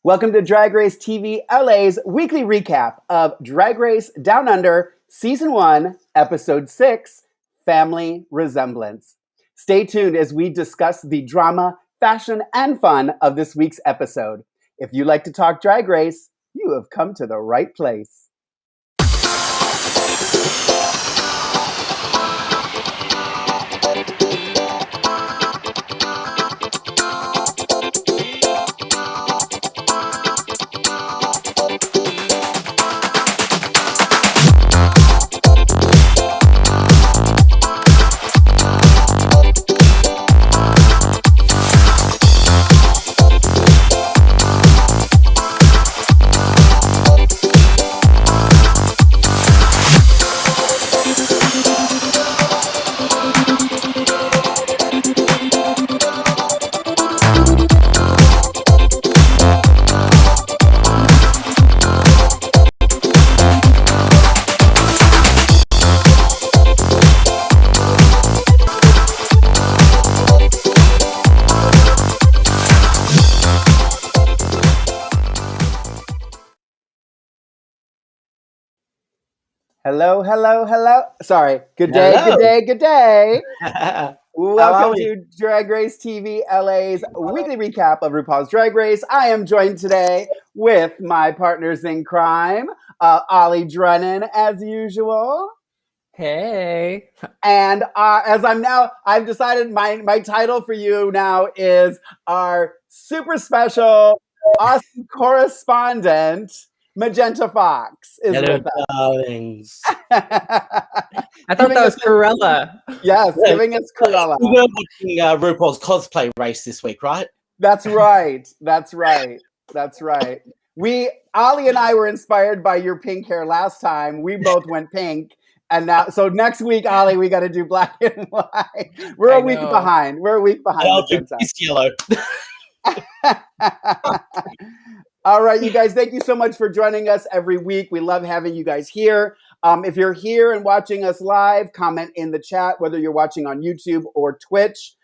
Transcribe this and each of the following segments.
Welcome to Drag Race TV LA's weekly recap of Drag Race Down Under Season 1, Episode 6, Family Resemblance. Stay tuned as we discuss the drama, fashion, and fun of this week's episode. If you like to talk Drag Race, you have come to the right place. Hello, hello, hello. Sorry. Good day, Hello. good day, good day. Welcome to Drag Race TV LA's weekly recap of RuPaul's Drag Race. I am joined today with my partners in crime, Ollie Drennan, as usual. Hey. And I've decided my title for you now is our super special Aussie Correspondent, Magenta Fox. Hello, darlings. I thought that was Cruella. Yes, giving us Cruella. We were watching RuPaul's cosplay race this week, right? That's right. Ollie and I were inspired by your pink hair last time. We both went pink. And now, so next week, Ollie, we got to do black and white. We're a week behind. I'll do this yellow. All right, you guys, thank you so much for joining us every week. We love having you guys here. If you're here and watching us live, comment in the chat, whether you're watching on YouTube or Twitch,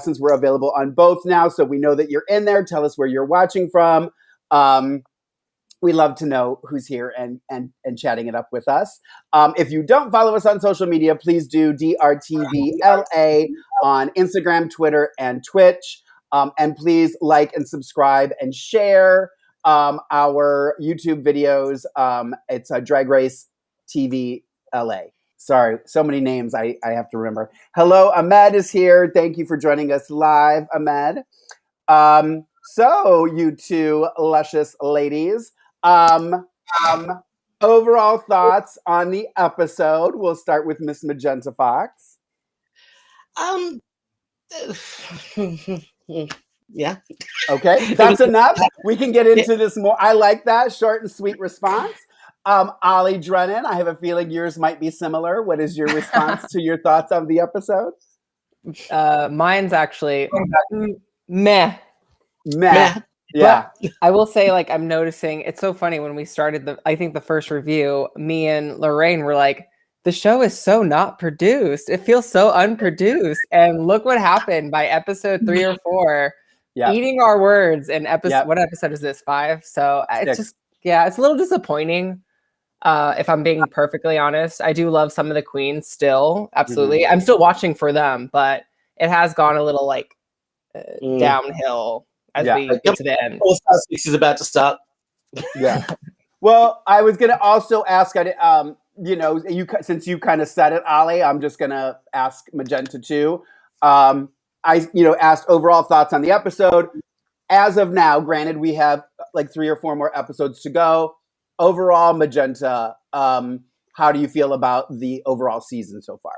since we're available on both now. So we know that you're in there. Tell us where you're watching from. We love to know who's here and chatting it up with us. If you don't follow us on social media, please do DRTVLA on Instagram, Twitter, and Twitch. And please like and subscribe and share our YouTube videos. It's Drag Race TV LA. Sorry, so many names I have to remember. Hello, Ahmed is here. Thank you for joining us live, Ahmed. So you two luscious ladies, overall thoughts on the episode. We'll start with Miss Magenta Fox. Yeah. Okay, that's enough. We can get into this more. I like that short and sweet response. Ollie Drennan, I have a feeling yours might be similar. What is your response to your thoughts of the episode? Mine's actually meh. Yeah. But I will say, like, I'm noticing it's so funny when we started I think the first review, me and Lorayne were like, the show is so not produced. It feels so unproduced. And look what happened by episode 3 or 4. Yeah. Eating our words in episode. What episode is this? 5? So it's just, it's a little disappointing. If I'm being perfectly honest, I do love some of the queens still. Absolutely. I'm still watching for them, but it has gone a little like downhill as we get to the end. All-Star 6 is about to start. Yeah. Well, I was going to also ask, since you kind of said it, Ollie, I'm just going to ask Magenta too. I asked overall thoughts on the episode. As of now, granted, we have like 3 or 4 more episodes to go. Overall, Magenta, how do you feel about the overall season so far?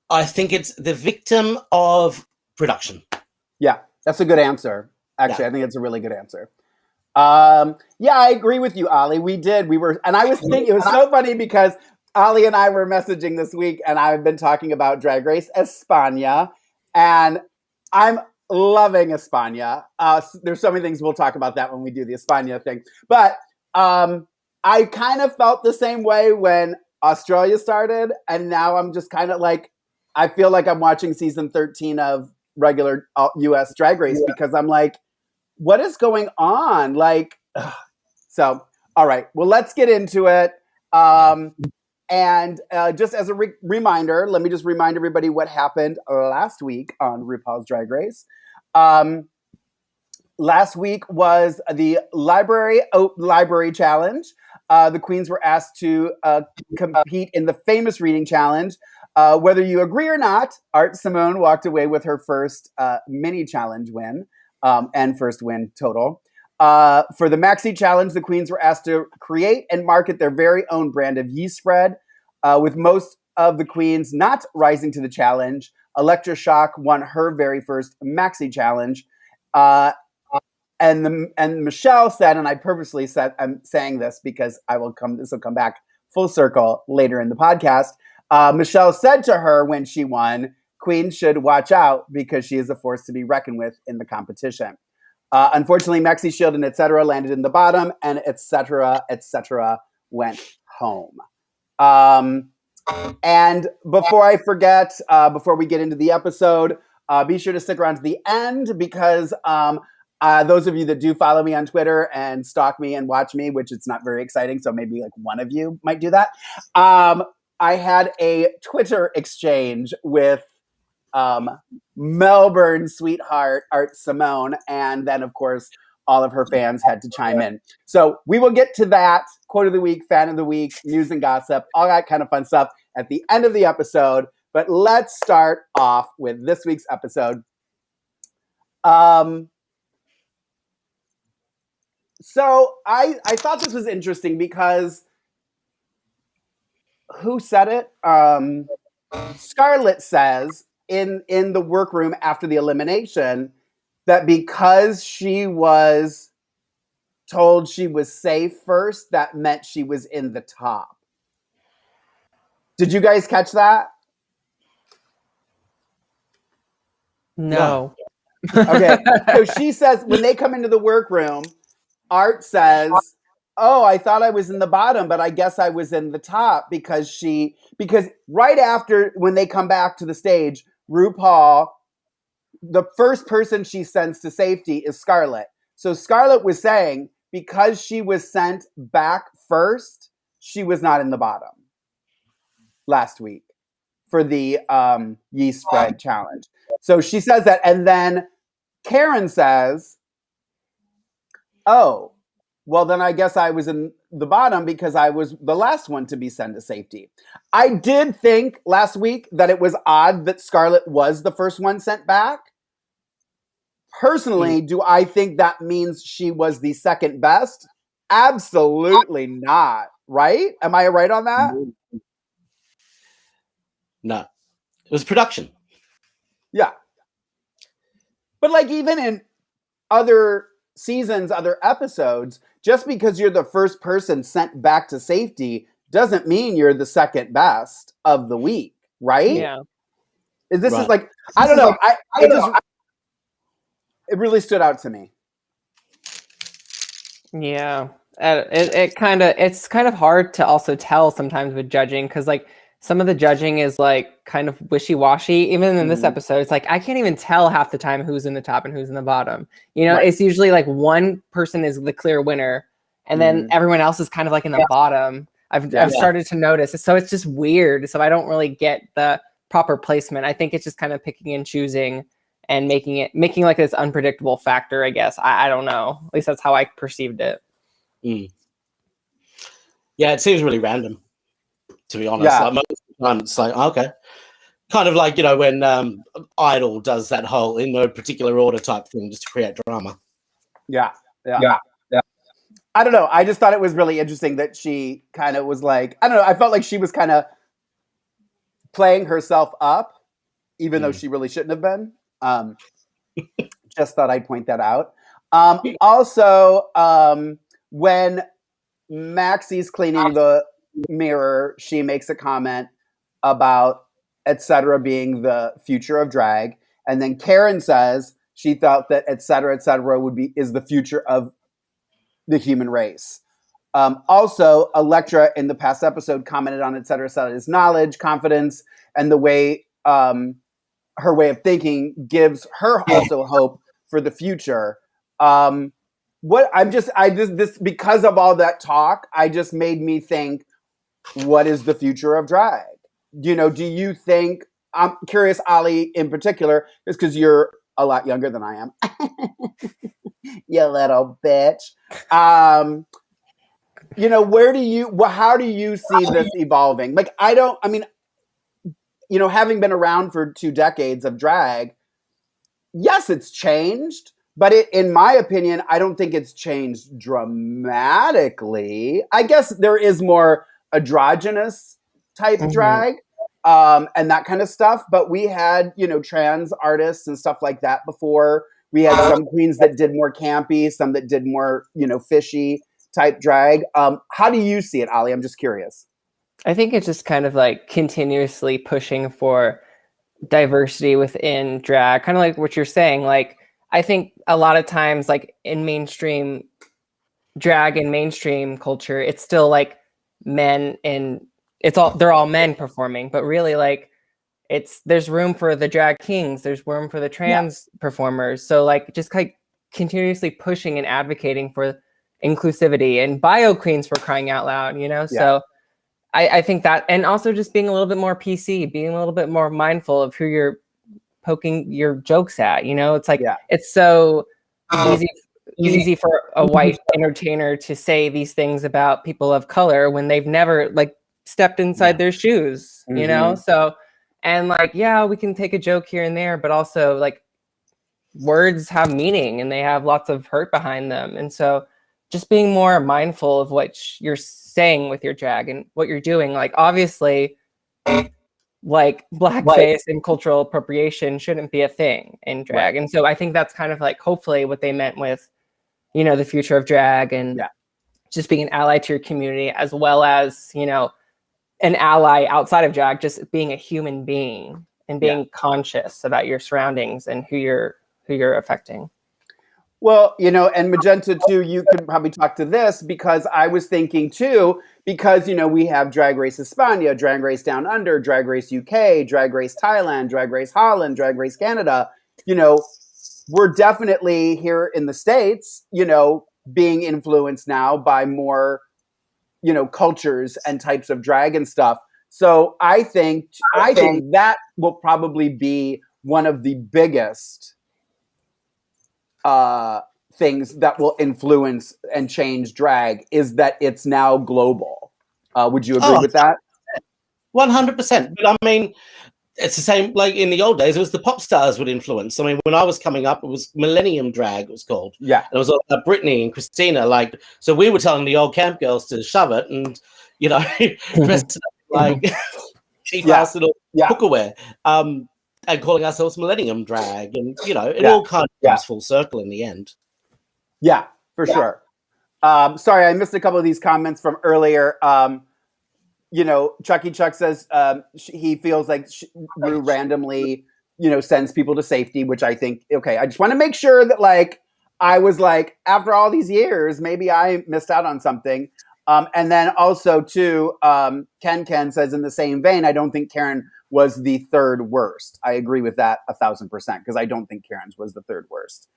I think it's the victim of production. Yeah, that's a good answer. Actually, I think it's a really good answer. I agree with you, Ollie. And I was thinking, it was so funny because Ollie and I were messaging this week, and I've been talking about Drag Race España, and I'm loving España. There's so many things we'll talk about that when we do the España thing. But I kind of felt the same way when Australia started, and now I'm just kind of like, I feel like I'm watching season 13 of regular U.S. Drag Race because I'm like, what is going on? Like, so, all right. Well, let's get into it. And just as a reminder, let me just remind everybody what happened last week on RuPaul's Drag Race. Last week was the library challenge. The queens were asked to compete in the famous reading challenge. Whether you agree or not, Art Simone walked away with her first mini challenge win and first win total. For the Maxi Challenge, the queens were asked to create and market their very own brand of yeast spread. With most of the queens not rising to the challenge, Electra Shock won her very first Maxi Challenge. And Michelle said, and I purposely said, I'm saying this because this will come back full circle later in the podcast. Michelle said to her when she won, queens should watch out because she is a force to be reckoned with in the competition. Unfortunately, Maxi Shield and etc. landed in the bottom, and etc. went home. And before I forget, before we get into the episode, be sure to stick around to the end because those of you that do follow me on Twitter and stalk me and watch me, which it's not very exciting, so maybe like one of you might do that. I had a Twitter exchange with Melbourne sweetheart Art Simone, and then of course all of her fans had to chime in. So we will get to that quote of the week, fan of the week, news and gossip, all that kind of fun stuff at the end of the episode. But let's start off with this week's episode. So I thought this was interesting because who said it? Scarlett says in the workroom after the elimination that because she was told she was safe first, that meant she was in the top. Did you guys catch that? No. Okay. So she says when they come into the workroom, Art says, "Oh, I thought I was in the bottom, but I guess I was in the top because right after when they come back to the stage, RuPaul, the first person she sends to safety is Scarlett. So Scarlett was saying because she was sent back first, she was not in the bottom last week for the yeast spread challenge. So she says that, and then Karen says, "Oh, well, then I guess I was in the bottom because I was the last one to be sent to safety." I did think last week that it was odd that Scarlett was the first one sent back. Personally, do I think that means she was the second best? Absolutely not. Right? Am I right on that? No. It was production. Yeah. But like even in other seasons, other episodes, just because you're the first person sent back to safety doesn't mean you're the second best of the week, right? Yeah. This is like, I don't know. It really stood out to me. Yeah. It's kind of hard to also tell sometimes with judging because like some of the judging is like kind of wishy-washy. Even in this episode, it's like I can't even tell half the time who's in the top and who's in the bottom. You know, It's usually like one person is the clear winner and then everyone else is kind of like in the bottom. I've started to notice. So it's just weird. So I don't really get the proper placement. I think it's just kind of picking and choosing and making like this unpredictable factor, I guess. I don't know. At least that's how I perceived it. Yeah, it seems really random, to be honest. Yeah. Like most of the time it's like, okay. Kind of like, you know, when Idol does that whole in no particular order type thing just to create drama. Yeah. I don't know. I just thought it was really interesting that she kind of was like, I don't know. I felt like she was kind of playing herself up, even though she really shouldn't have been. Just thought I'd point that out. Also, when Maxi's cleaning the mirror, she makes a comment about etc. being the future of drag. And then Karen says she thought that etc. is the future of the human race. Also, Electra in the past episode commented on etc.'s knowledge, confidence, and the way her way of thinking gives her also hope for the future. This because of all that talk, I just made me think, what is the future of drag? Do you think, I'm curious, Ollie, in particular, just because you're a lot younger than I am. You little bitch. How do you see this evolving? Like, having been around for 2 decades of drag, yes, it's changed, but in my opinion, I don't think it's changed dramatically. I guess there is more androgynous type drag, and that kind of stuff. But we had, trans artists and stuff like that before. We had some queens that did more campy, some that did more, fishy type drag. How do you see it, Ollie? I'm just curious. I think it's just kind of like continuously pushing for diversity within drag, kind of like what you're saying. Like, I think a lot of times, like in mainstream drag and mainstream culture, it's still like men and they're all men performing, but really like there's room for the drag kings, there's room for the trans performers. So like just like continuously pushing and advocating for inclusivity and bio queens, for crying out loud, So I think that, and also just being a little bit more PC, being a little bit more mindful of who you're poking your jokes at, it's like, it's so easy for a white entertainer to say these things about people of color when they've never like stepped inside their shoes, So, and like, we can take a joke here and there, but also like words have meaning and they have lots of hurt behind them. And so just being more mindful of what you're saying with your drag and what you're doing. Like, obviously, like blackface and cultural appropriation shouldn't be a thing in drag. And so I think that's kind of like hopefully what they meant with, the future of drag and just being an ally to your community, as well as, an ally outside of drag, just being a human being and being conscious about your surroundings and who you're affecting. Well, and Magenta too, you could probably talk to this, because I was thinking too, because, we have Drag Race España, Drag Race Down Under, Drag Race UK, Drag Race Thailand, Drag Race Holland, Drag Race Canada, we're definitely here in the States, being influenced now by more, cultures and types of drag and stuff. So I think that will probably be one of the biggest things that will influence and change drag, is that it's now global. Would you agree with that? 100%. But I mean, it's the same, like in the old days, it was the pop stars would influence. I mean, when I was coming up, it was Millennium Drag, it was called. Yeah. And it was Britney and Christina. Like, so we were telling the old camp girls to shove it and, dressed like cheap ass little cookware. And calling ourselves Millennium Drag. And, it all kind of comes full circle in the end. Yeah, for sure. Sorry, I missed a couple of these comments from earlier. Chucky Chuck says he feels like Ru randomly, sends people to safety, which I think, okay, I just want to make sure that, like, I was like, after all these years, maybe I missed out on something. And then also, too, Ken says, in the same vein, I don't think Karen was the third worst. I agree with that 1,000%, because I don't think Karen's was the third worst.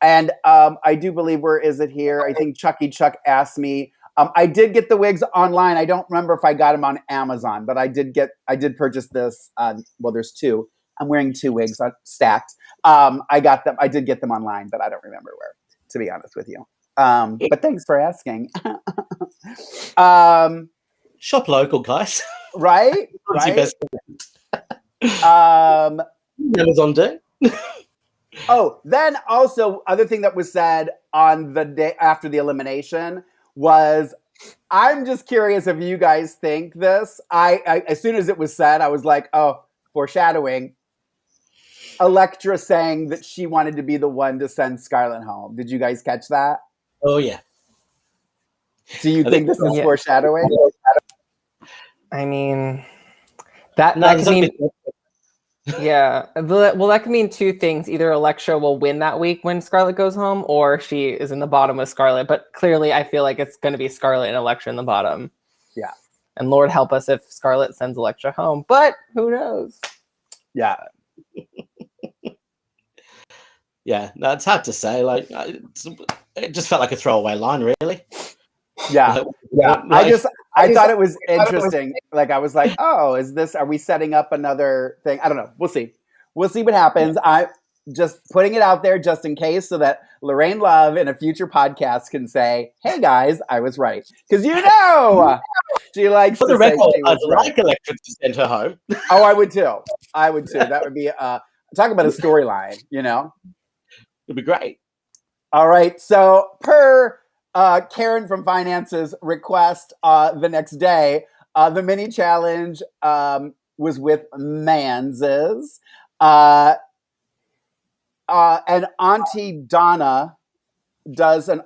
And I do believe, where is it here? I think Chucky Chuck asked me, I did get the wigs online. I don't remember if I got them on Amazon, but I did purchase this. Well, there's 2. I'm wearing 2 wigs stacked. I did get them online, but I don't remember where, to be honest with you. But thanks for asking. Shop local, guys. Right? Best Amazon day. Oh, then also, other thing that was said on the day after the elimination was, I'm just curious if you guys think this. I as soon as it was said, I was like, oh, foreshadowing. Elektra saying that she wanted to be the one to send Scarlett home. Did you guys catch that? Oh, yeah. Do you think this is foreshadowing? I mean, that could mean... Yeah, well, that could mean 2 things. Either Elektra will win that week when Scarlett goes home, or she is in the bottom with Scarlett. But clearly, I feel like it's going to be Scarlett and Elektra in the bottom. Yeah. And Lord help us if Scarlett sends Elektra home. But who knows? Yeah. Yeah, no, it's hard to say. Like, it just felt like a throwaway line, really. Yeah, I thought it was interesting. Like, I was like, oh, are we setting up another thing? I don't know. We'll see what happens. I just putting it out there just in case, so that Lorayne Love in a future podcast can say, hey guys, I was right. Because she likes for to the say record, she was I'd right. like Electra to send her home. Oh, I would too. That would be talk about a storyline, It'd be great. All right. So per Karen from Finance's request, the next day, the mini challenge was with Manses. And Auntie Donna does an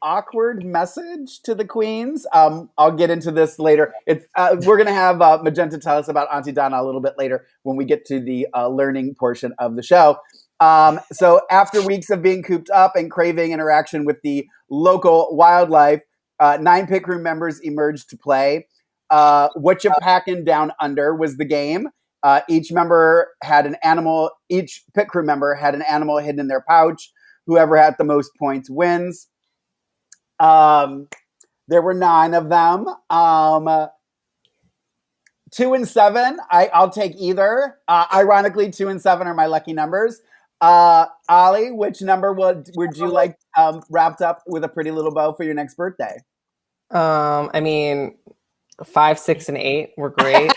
awkward message to the queens. I'll get into this later. We're going to have Magenta tell us about Auntie Donna a little bit later when we get to the learning portion of the show. So after weeks of being cooped up and craving interaction with the local wildlife, 9 pit crew members emerged to play. What You Packin' Down Under was the game. Each pit crew member had an animal hidden in their pouch. Whoever had the most points wins. There were 9 of them. 2 and 7, I'll take either. Ironically, 2 and 7 are my lucky numbers. Ollie, which number would you like wrapped up with a pretty little bow for your next birthday? I mean, 5, 6, and 8 were great.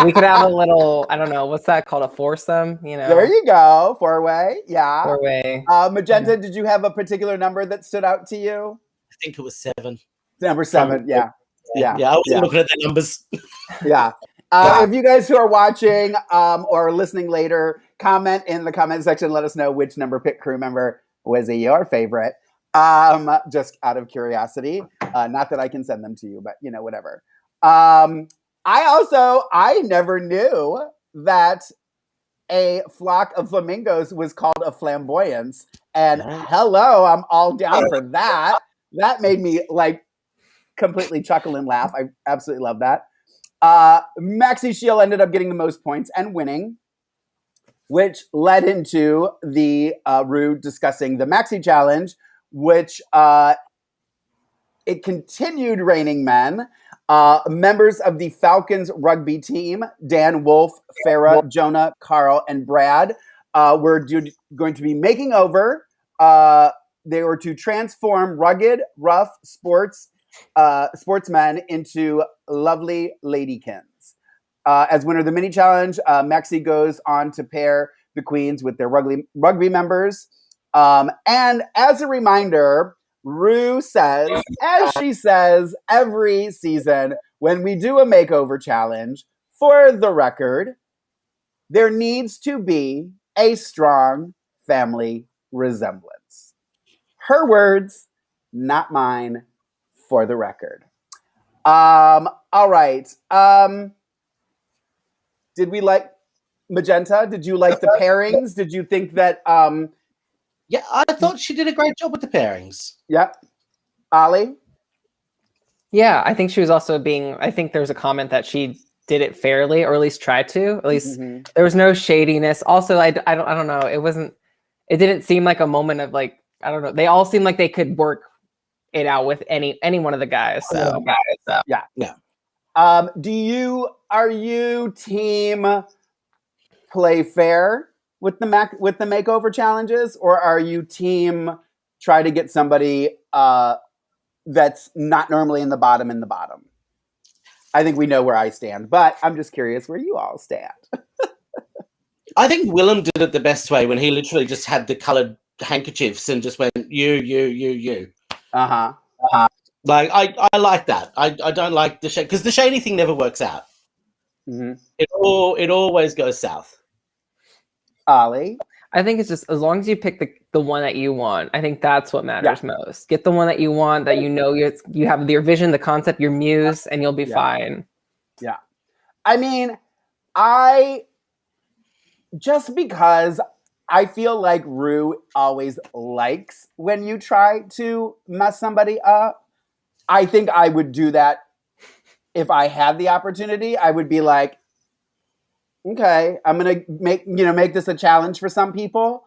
We could have a little, I don't know, what's that called? A foursome, There you go. 4-way. Yeah. 4-way. Magenta, did you have a particular number that stood out to you? I think it was 7. Number 7. Yeah. I wasn't looking at the numbers. Yeah. If you guys who are watching or listening later, comment in the comment section. Let us know which number pit crew member was your favorite. Just out of curiosity. Not that I can send them to you, but whatever. I never knew that a flock of flamingos was called a flamboyance. And hello, I'm all down for that. That made me completely chuckle and laugh. I absolutely love that. Maxi Shield ended up getting the most points and winning, which led into the Ru discussing the Maxi Challenge, which it continued raining men. Members of the Falcons rugby team, Dan, Wolf, Farah, Jonah, Carl, and Brad, were going to be making over. They were to transform rugged, rough sportsmen into lovely ladykins. As winner of the mini challenge, Maxi goes on to pair the queens with their rugby members. And as a reminder, Ru says, as she says every season, when we do a makeover challenge, for the record, there needs to be a strong family resemblance. Her words, not mine, for the record. All right. Did we like Magenta? Did you like the pairings? Did you think that... Yeah, I thought she did a great job with the pairings. Yep. Ollie? Yeah, I think she was also I think there's a comment that she did it fairly, or at least tried to. At least there was no shadiness. Also, I don't know. It didn't seem like a moment of I don't know. They all seemed like they could work it out with any one of the guys. So yeah. Are you team play fair with the makeover challenges, or are you team try to get somebody that's not normally in the bottom? I think we know where I stand, but I'm just curious where you all stand. I think Willem did it the best way when he literally just had the colored handkerchiefs and just went you. I like that. I don't like the shade, because the shady thing never works out. It always goes south. Ollie? I think it's just as long as you pick the one that you want. I think that's what matters most. Get the one that you want, that you have your vision, the concept, your muse, and you'll be fine. Yeah. I mean, just because I feel like Ru always likes when you try to mess somebody up. I think I would do that if I had the opportunity. I would be like, okay, I'm gonna make this a challenge for some people.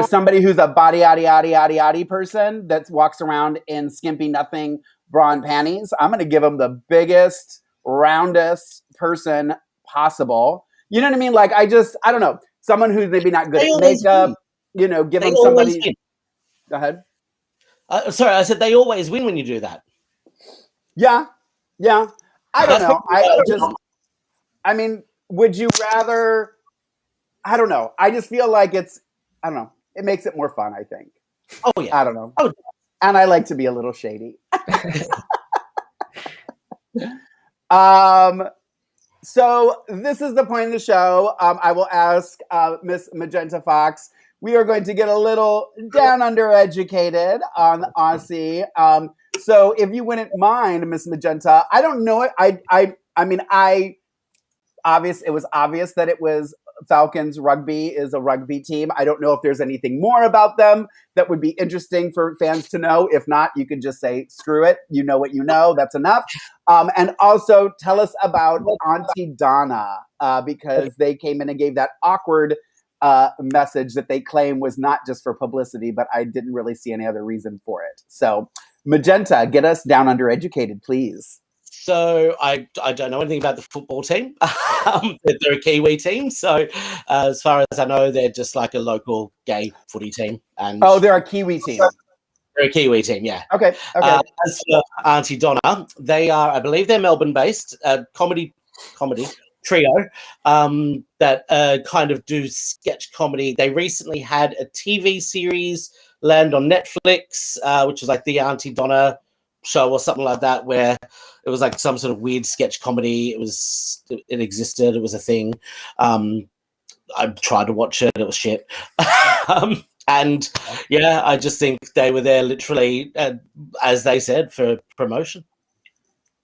somebody who's a body person that walks around in skimpy nothing bra and panties. I'm going to give them the biggest, roundest person possible. You know what I mean? Like, I don't know. Someone who's maybe not good at makeup, give them somebody. Go ahead. Sorry, I said they always win when you do that. Yeah. I don't know. Would you rather? I don't know. I just feel like I don't know. It makes it more fun, I think. Oh, yeah. I don't know. Oh. And I like to be a little shady. So this is the point of the show. I will ask Miss Magenta Fox. We are going to get a little down under educated on Aussie. So if you wouldn't mind, Miss Magenta, I don't know it. It was obvious that it was Falcons rugby is a rugby team. I don't know if there's anything more about them that would be interesting for fans to know. If not, you can just say, screw it. You know what you know. That's enough. And also tell us about Auntie Donna, because they came in and gave that awkward message that they claim was not just for publicity, but I didn't really see any other reason for it. So Magenta, get us down under educated, please. So I don't know anything about the football team. They're a Kiwi team. So as far as I know, they're just like a local gay footy team. And they're a Kiwi team. They're a Kiwi team, yeah. Okay. As for Auntie Donna, they are, I believe they're Melbourne-based, comedy trio that kind of do sketch comedy. They recently had a TV series land on Netflix, which was like the Auntie Donna show or something like that, where it was like some sort of weird sketch comedy. It existed. It was a thing. I tried to watch it. It was shit. And yeah, I just think they were there literally, as they said, for promotion.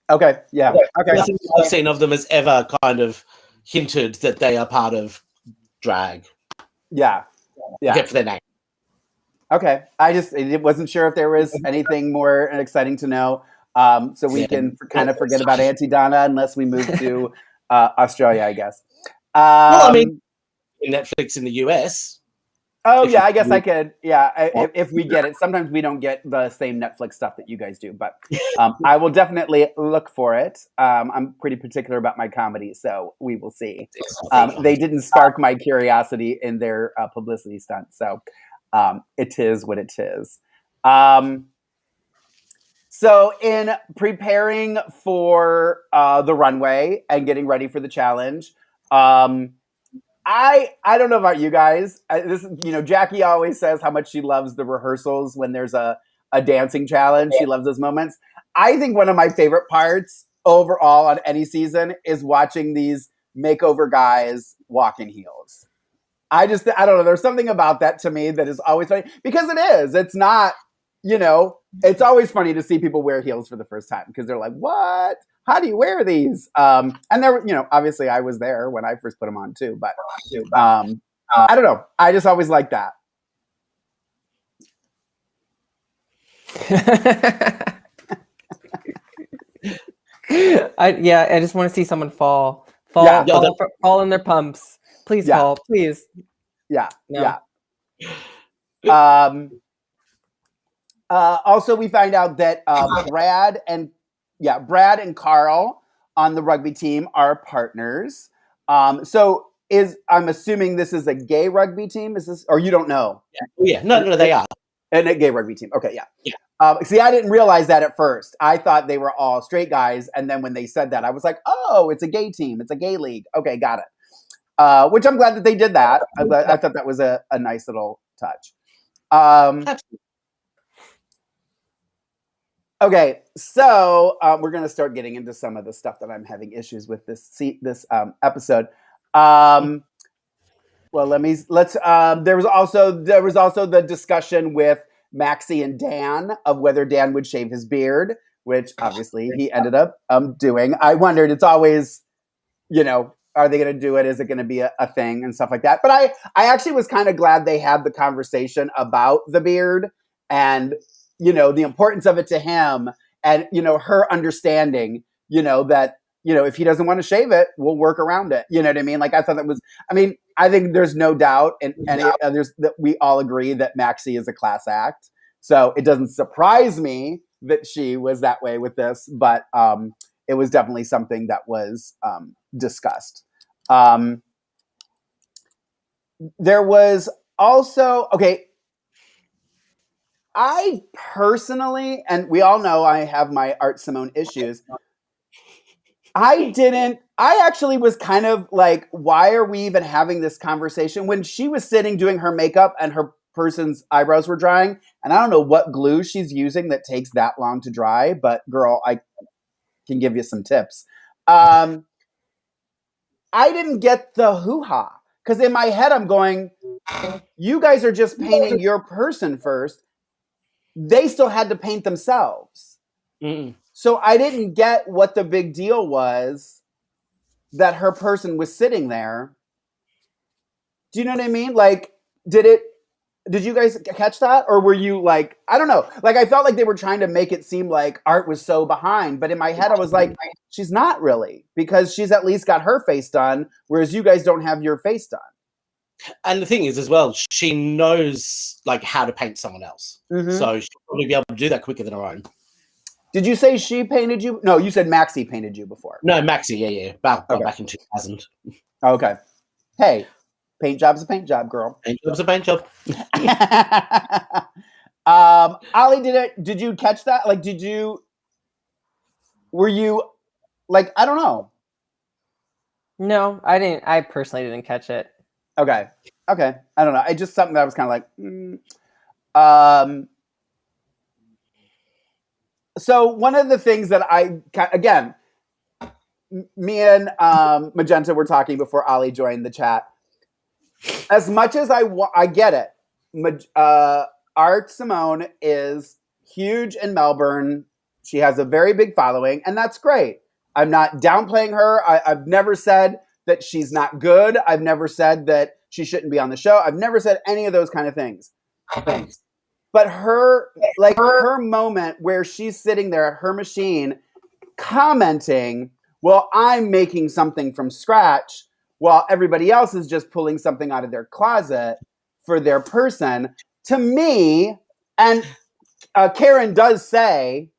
Okay. Yeah. Okay. Nothing I've seen of them has ever kind of hinted that they are part of drag. Yeah. Except for their name. Okay. I wasn't sure if there was anything more exciting to know. So we can kind of forget about Auntie Donna unless we move to Australia, I guess. Well, I mean, Netflix in the US. Oh, yeah, I guess I could. Yeah, if we get it. Sometimes we don't get the same Netflix stuff that you guys do, but I will definitely look for it. I'm pretty particular about my comedy, so we will see. They didn't spark my curiosity in their publicity stunt, so it is what it is. So in preparing for the runway and getting ready for the challenge, I don't know about you guys. Jackie always says how much she loves the rehearsals when there's a dancing challenge. She loves those moments. I think one of my favorite parts overall on any season is watching these makeover guys walk in heels. I don't know. There's something about that to me that is always funny because it is. It's not, it's always funny to see people wear heels for the first time because they're like, what? How do you wear these? And there, obviously I was there when I first put them on too, but I don't know. I just always like that. I just want to see someone fall in their pumps. Please fall, please. Yeah. No. Yeah. Also, we find out that Brad and Carl on the rugby team are partners. So I'm assuming this is a gay rugby team. Is this, or you don't know? Yeah. No, they are. And a gay rugby team. Okay, yeah. See, I didn't realize that at first. I thought they were all straight guys, and then when they said that, I was like, oh, it's a gay team. It's a gay league. Okay, got it. Which I'm glad that they did that. I thought that was a nice little touch. Absolutely. Okay, so we're going to start getting into some of the stuff that I'm having issues with this episode. Well, let's. There was also the discussion with Maxie and Dan of whether Dan would shave his beard, which obviously he ended up doing. I wondered. It's always, are they going to do it? Is it going to be a thing and stuff like that? But I actually was kind of glad they had the conversation about the beard and, the importance of it to him and, her understanding, that, if he doesn't want to shave it, we'll work around it. You know what I mean? Like, I thought that was, I think there's no doubt, and others that we all agree that Maxi is a class act. So it doesn't surprise me that she was that way with this, but it was definitely something that was discussed. There was also, okay, I personally, and we all know I have my Art Simone issues. I actually was kind of like, why are we even having this conversation? When she was sitting doing her makeup and her person's eyebrows were drying, and I don't know what glue she's using that takes that long to dry, but girl, I can give you some tips. I didn't get the hoo-ha, because in my head I'm going, you guys are just painting your person first. They still had to paint themselves. Mm-mm. So I didn't get what the big deal was that her person was sitting there. Do you know what I mean? Like, did you guys catch that? Or were you like, I don't know. Like, I felt like they were trying to make it seem like Art was so behind. But in my head, I was like, she's not really. Because she's at least got her face done, whereas you guys don't have your face done. And the thing is, as well, she knows like how to paint someone else, so she'll probably be able to do that quicker than her own. Did you say she painted you? No, you said Maxi painted you before. No, Maxi, yeah, back in 2000. Okay. Hey, paint job's a paint job, girl. Paint job's a paint job. Ollie, did you catch that? Like, were you like, I don't know. No, I didn't. I personally didn't catch it. Okay. I don't know. I just something that I was kind of like, So one of the things that again, me and Magenta were talking before Ollie joined the chat. As much as I get it, Art Simone is huge in Melbourne. She has a very big following, and that's great. I'm not downplaying her. I've never said that she's not good. I've never said that she shouldn't be on the show. I've never said any of those kind of things. But her moment where she's sitting there at her machine commenting, well, I'm making something from scratch while everybody else is just pulling something out of their closet for their person. To me, and Karen does say,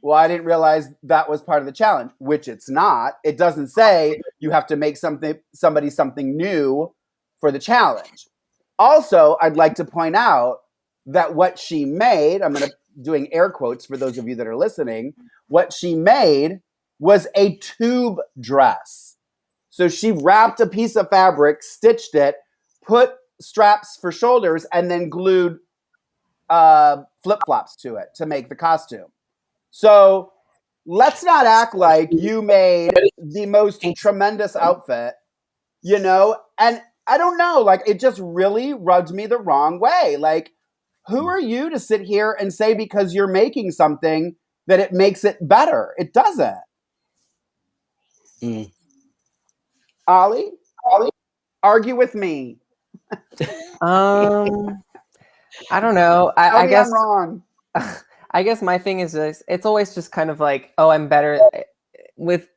well, I didn't realize that was part of the challenge, which it's not. It doesn't say you have to make somebody something new for the challenge. Also, I'd like to point out that what she made, doing air quotes for those of you that are listening, what she made was a tube dress. So she wrapped a piece of fabric, stitched it, put straps for shoulders, and then glued flip-flops to it to make the costume. So let's not act like you made the most tremendous outfit, and I don't know, like, it just really rubbed me the wrong way. Like, who are you to sit here and say because you're making something that it makes it better? It doesn't. Ollie, argue with me. I don't know. I guess I'm wrong. I guess my thing is this, it's always just kind of like, oh, I'm better. With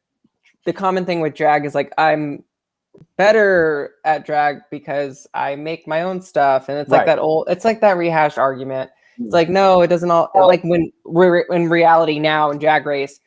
the common thing with drag is like, I'm better at drag because I make my own stuff. And it's like it's like that rehashed argument. It's like, no, it doesn't all, like when we're in reality now in Drag Race,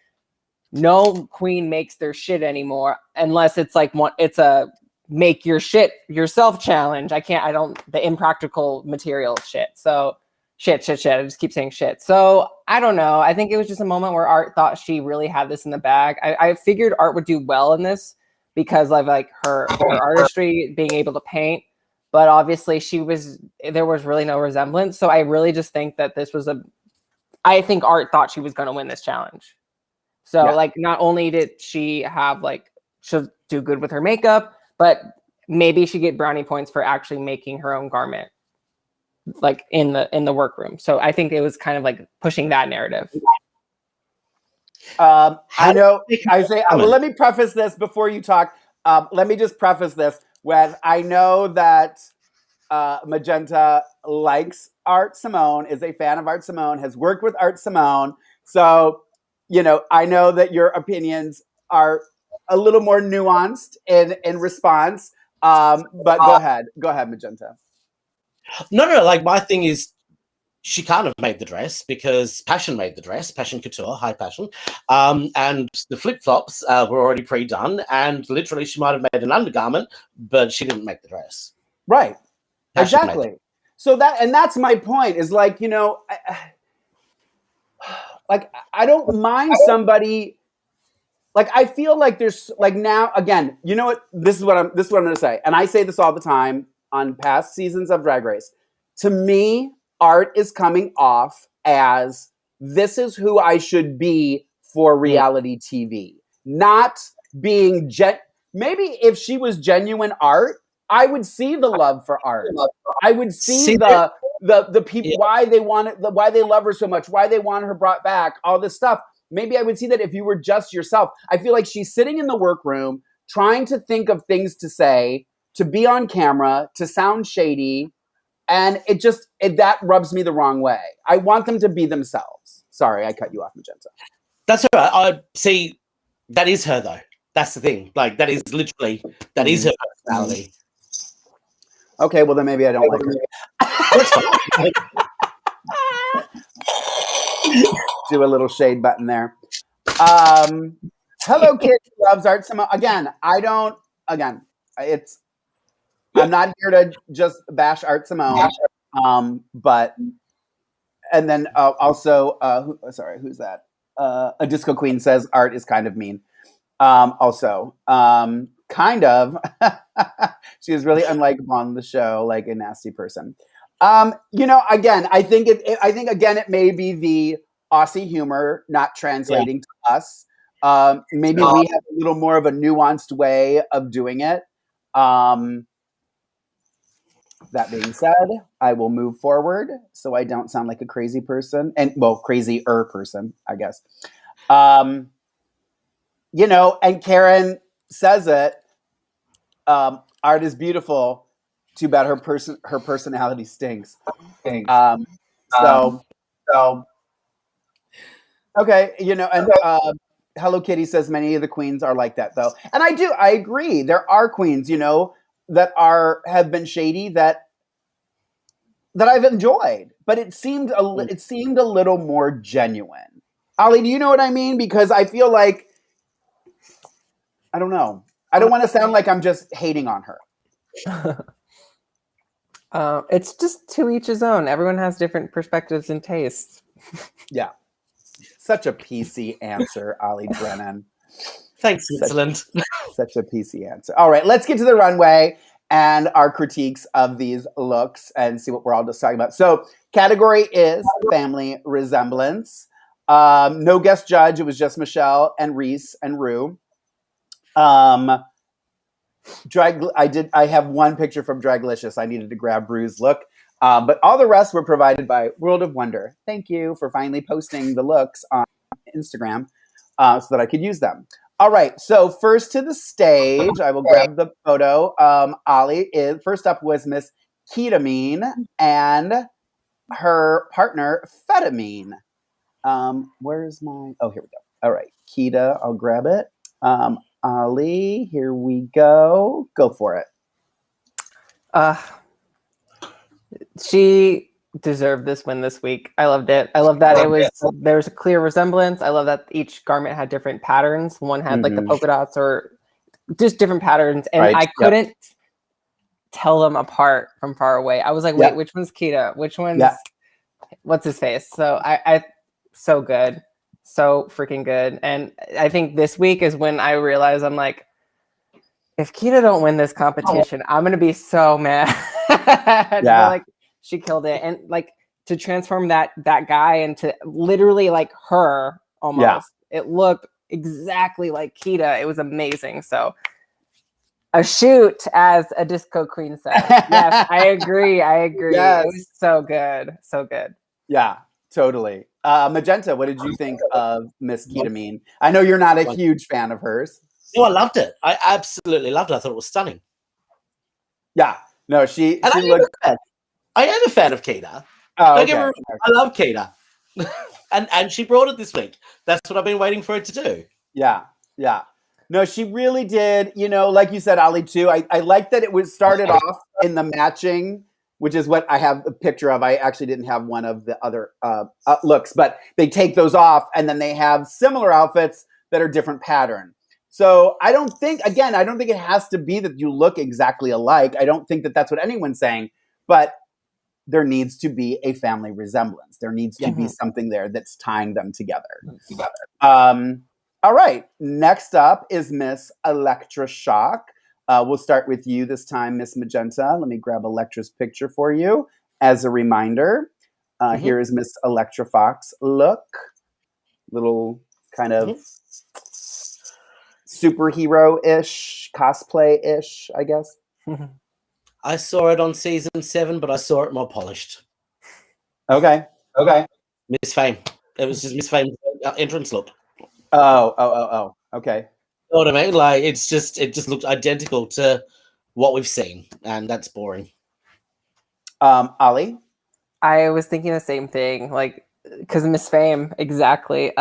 no queen makes their shit anymore unless it's like it's a make your shit yourself challenge. The impractical material shit. So shit. I just keep saying shit. So I don't know. I think it was just a moment where Art thought she really had this in the bag. I figured Art would do well in this because of like her artistry, being able to paint. But obviously there was really no resemblance. So I really just think that I think Art thought she was going to win this challenge. So like, not only did she have she'll do good with her makeup, but maybe she get brownie points for actually making her own garment, like in the workroom. So I think it was kind of like pushing that narrative. I know. I say. Well, let me preface this before you talk. Let me just preface this with I know that Magenta likes Art Simone, is a fan of Art Simone, has worked with Art Simone. So, I know that your opinions are a little more nuanced in response. But go ahead, Magenta. No. Like my thing is, she can't have made the dress because Passion made the dress, Passion Couture, High Passion, and the flip flops were already pre-done, and literally she might have made an undergarment, but she didn't make the dress. Right. Passion Exactly. So that's my point. Is like, you know, I don't mind somebody. Like, I feel like there's like now again. You know what? This is what I'm going to say, and I say this all the time on past seasons of Drag Race. To me, art is coming off as this is who I should be for reality TV, not being maybe if she was genuine art, I would see the love for art. I would see the people, why they want it, why they love her so much, why they want her brought back, all this stuff. Maybe I would see that if you were just yourself. I feel like she's sitting in the workroom trying to think of things to say, to be on camera, to sound shady. And that rubs me the wrong way. I want them to be themselves. Sorry, I cut you off, Magenta. That's all right. I see. That is her, though. That's the thing. Like, that is literally, that is her personality. Okay, well, then maybe I don't like her. Do a little shade button there. Hello Kitty loves art. Again, I'm not here to just bash Art Simone. But, and then also, who's that? A Disco Queen says art is kind of mean. Kind of. She is really unlikable on the show, like a nasty person. You know, again, I think it may be the Aussie humor not translating to us. Maybe we have a little more of a nuanced way of doing it. That being said, I will move forward so I don't sound like a crazy person. And, well, crazier person, I guess. You know, and Karen says it, art is beautiful. Too bad her personality stinks. So, okay, you know, and Hello Kitty says many of the queens are like that, though. And I agree. There are queens, you know, that have been shady that I've enjoyed, but it seemed a little more genuine. Ollie, do you know what I mean? Because I feel like, I don't know. I don't want to sound like I'm just hating on her. It's just to each his own. Everyone has different perspectives and tastes. Yeah. Such a PC answer, Ollie Drennan. Thanks, Switzerland. Such a PC answer. All right, let's get to the runway and our critiques of these looks and see what we're all just talking about. So, category is family resemblance. No guest judge. It was just Michelle and Reese and Rue. I have one picture from Draglicious. I needed to grab Rue's look. But all the rest were provided by World of Wonder. Thank you for finally posting the looks on Instagram so that I could use them. All right, so first to the stage, I will grab the photo. Ollie, first up was Miss Ketamine and her partner, Fetamine. Where's my... Oh, here we go. All right, Keita, I'll grab it. Ollie, here we go. Go for it. She deserved this win this week. I loved it. I love that there was a clear resemblance. I love that each garment had different patterns. One had like the polka dots or just different patterns. And I couldn't tell them apart from far away. I was like, wait, which one's Keita? Which one's what's his face? So I so good. So freaking good. And I think this week is when I realized I'm like, if Keita don't win this competition, I'm gonna be so mad. Like she killed it, and like to transform that guy into literally like her almost. Yeah. It looked exactly like Keita. It was amazing. So a shoot, as a disco queen said. Yes, I agree. Yes. It was so good, so good. Yeah, totally. Magenta, what did you think of Miss Ketamine? I know you're not a huge fan of hers. Oh, I loved it. I absolutely loved it. I thought it was stunning. Yeah. No, she looked... I am a fan of Keita. Oh, Don't get me wrong. I love Keita. and she brought it this week. That's what I've been waiting for it to do. Yeah. Yeah. No, she really did. You know, like you said, Ollie, too. I like that it was started off in the matching, which is what I have a picture of. I actually didn't have one of the other looks, but they take those off and then they have similar outfits that are different pattern. So I don't think it has to be that you look exactly alike. I don't think that that's what anyone's saying, but there needs to be a family resemblance. There needs to be something there that's tying them together. All right. Next up is Miss Electra Shock. We'll start with you this time, Miss Magenta. Let me grab Electra's picture for you as a reminder. Here is Miss Electra Fox look. Little kind of superhero-ish, cosplay-ish, I guess. I saw it on season 7, but I saw it more polished. Okay. Miss Fame. It was just Miss Fame's entrance look. Oh. Okay. You know what I mean? Like it just looked identical to what we've seen, and that's boring. Ollie? I was thinking the same thing, like, because Miss Fame, exactly.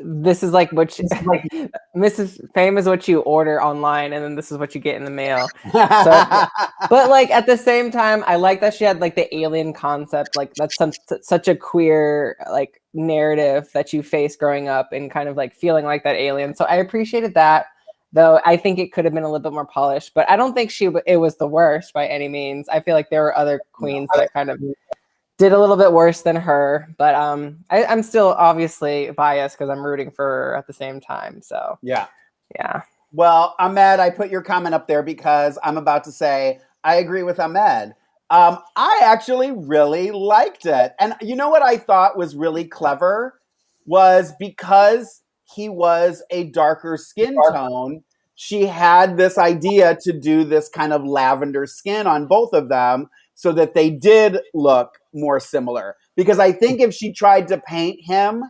This is like Mrs. Fame is what you order online, and then this is what you get in the mail. So, but like at the same time, I like that she had like the alien concept. Like that's such a queer like narrative that you face growing up and kind of like feeling like that alien. So I appreciated that, though I think it could have been a little bit more polished. But I don't think it was the worst by any means. I feel like there were other queens that kind of did a little bit worse than her, but I'm still obviously biased because I'm rooting for her at the same time. So yeah. Well, Ahmed, I put your comment up there because I'm about to say I agree with Ahmed. I actually really liked it, and you know what I thought was really clever was because he was a darker skin tone. She had this idea to do this kind of lavender skin on both of them, so that they did look more similar. Because I think if she tried to paint him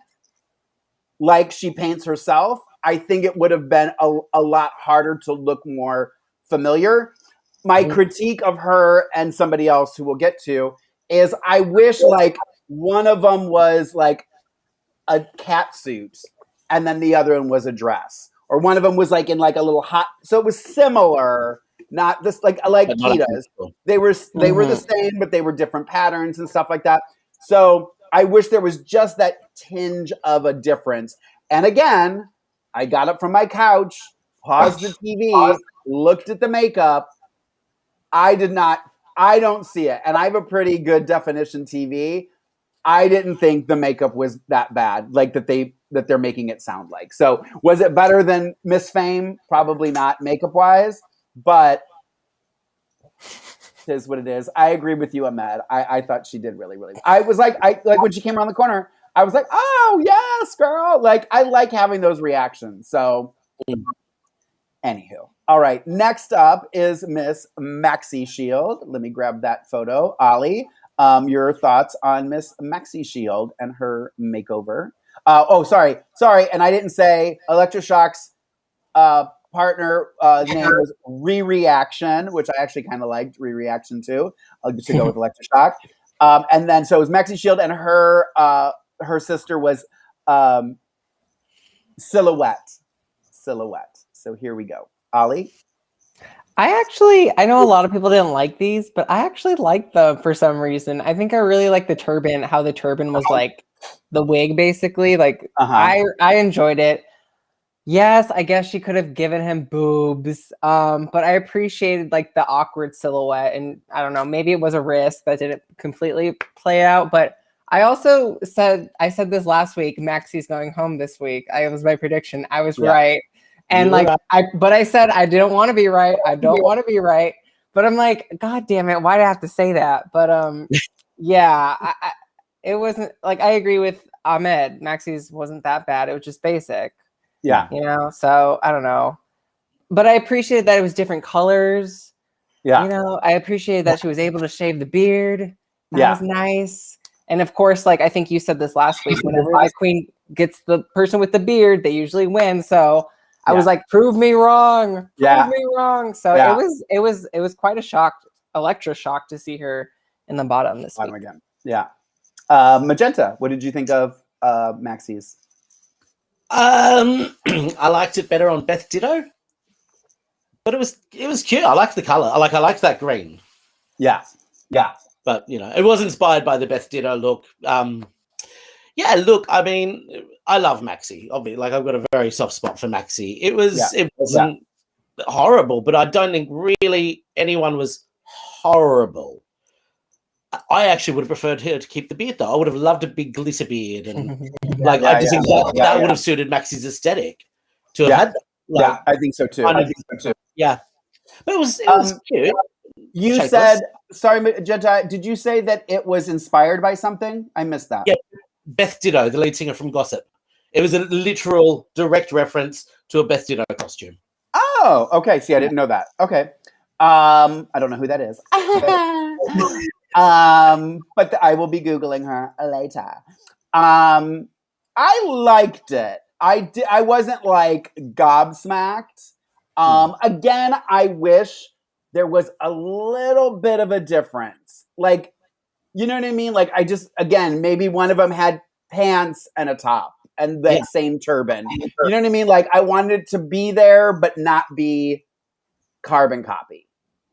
like she paints herself, I think it would have been a lot harder to look more familiar. My critique of her and somebody else who we'll get to is I wish like one of them was like a cat suit and then the other one was a dress. Or one of them was like in like a little hot, so it was similar. Not this like Kita's. They were the same, but they were different patterns and stuff like that. So I wish there was just that tinge of a difference. And again, I got up from my couch, paused the TV, looked at the makeup. I don't see it. And I have a pretty good definition TV. I didn't think the makeup was that bad, like that they're making it sound like. So was it better than Miss Fame? Probably not makeup wise. But it is what it is. I agree with you, Ahmed. I thought she did really, really. I was like when she came around the corner, I was like, oh yes, girl. Like I like having those reactions. So, anywho, all right. Next up is Miss Maxi Shield. Let me grab that photo. Ollie, your thoughts on Miss Maxi Shield and her makeover? Sorry, and I didn't say Electra Shock's partner name was Reaction, which I actually kind of liked Reaction too. I'll just go with Electra Shock. And then so it was Maxi Shield, and her sister was Silhouette. So here we go. Ollie? I know a lot of people didn't like these, but I actually liked them for some reason. I think I really like the turban, how the turban was like the wig basically. Like I enjoyed it. Yes, I guess she could have given him boobs, but I appreciated like the awkward silhouette, and I don't know, maybe it was a risk that didn't completely play out. But I also said this last week. Maxi's going home this week. It was my prediction. I was right, and I said I didn't want to be right. I don't want to be right, but I'm like, God damn it, why do I have to say that? But it wasn't like I agree with Ahmed. Maxi's wasn't that bad. It was just basic. Yeah. You know, so I don't know. But I appreciated that it was different colors. Yeah. You know, I appreciated that she was able to shave the beard. That was nice. And of course, like I think you said this last week, whenever the queen gets the person with the beard, they usually win. So I was like, prove me wrong. Prove me wrong. So it was quite a shock, Electra shock to see her in the bottom this week. Again. Yeah. Magenta, what did you think of Maxi's? I liked it better on Beth Ditto, but it was cute. I liked the color. I liked that green. Yeah. But it was inspired by the Beth Ditto look. Yeah, look, I mean, I love Maxi. Obviously, like I've got a very soft spot for Maxi. It wasn't horrible, but I don't think really anyone was horrible. I actually would have preferred her to keep the beard, though. I would have loved a big glitter beard, and I just think that would have suited Maxi's aesthetic to have had that. I think so too. Yeah, but it was cute. You said, sorry, Magenta, did you say that it was inspired by something? I missed that. Yeah, Beth Ditto, the lead singer from Gossip. It was a literal direct reference to a Beth Ditto costume. Oh, okay. See, I didn't know that. Okay. I don't know who that is. But I will be Googling her later. I liked it. I wasn't like gobsmacked. Again, I wish there was a little bit of a difference. Like, you know what I mean? Like, again, maybe one of them had pants and a top and that same turban. You know what I mean? Like, I wanted it to be there, but not be carbon copy.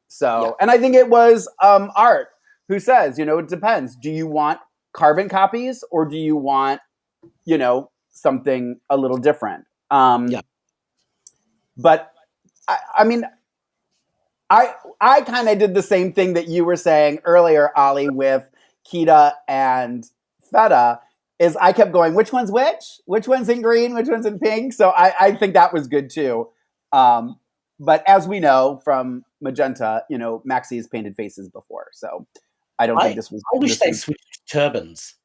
So, and I think it was Art who says, it depends. Do you want carbon copies or do you want, something a little different? But I mean, I kind of did the same thing that you were saying earlier, Ollie, with Kita and Feta, is I kept going, which one's which? Which one's in green? Which one's in pink? So I think that was good too. But as we know from Magenta, Maxi has painted faces before. So I don't think this was... I wish they switched turbans.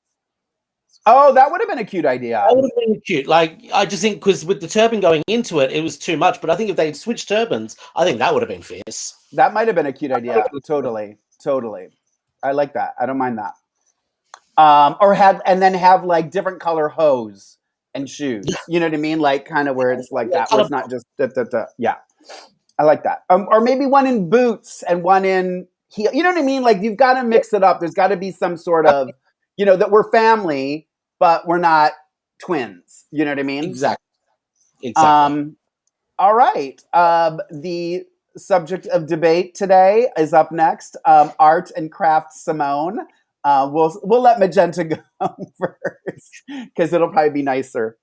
Oh, that would have been a cute idea. That would have been cute. Like, I just think because with the turban going into it, it was too much. But I think if they'd switched turbans, I think that would have been fierce. That might have been a cute idea. Totally. I like that. I don't mind that. Or have like different color hose and shoes. You know what I mean? Like kind of where it's like that. Where it's not just yeah. I like that. Or maybe one in boots and one in heel. You know what I mean? Like you've got to mix it up. There's got to be some sort of, that we're family, but we're not twins. You know what I mean? Exactly. All right. The subject of debate today is up next. Art and Craft Simone. We'll let Magenta go first because it'll probably be nicer.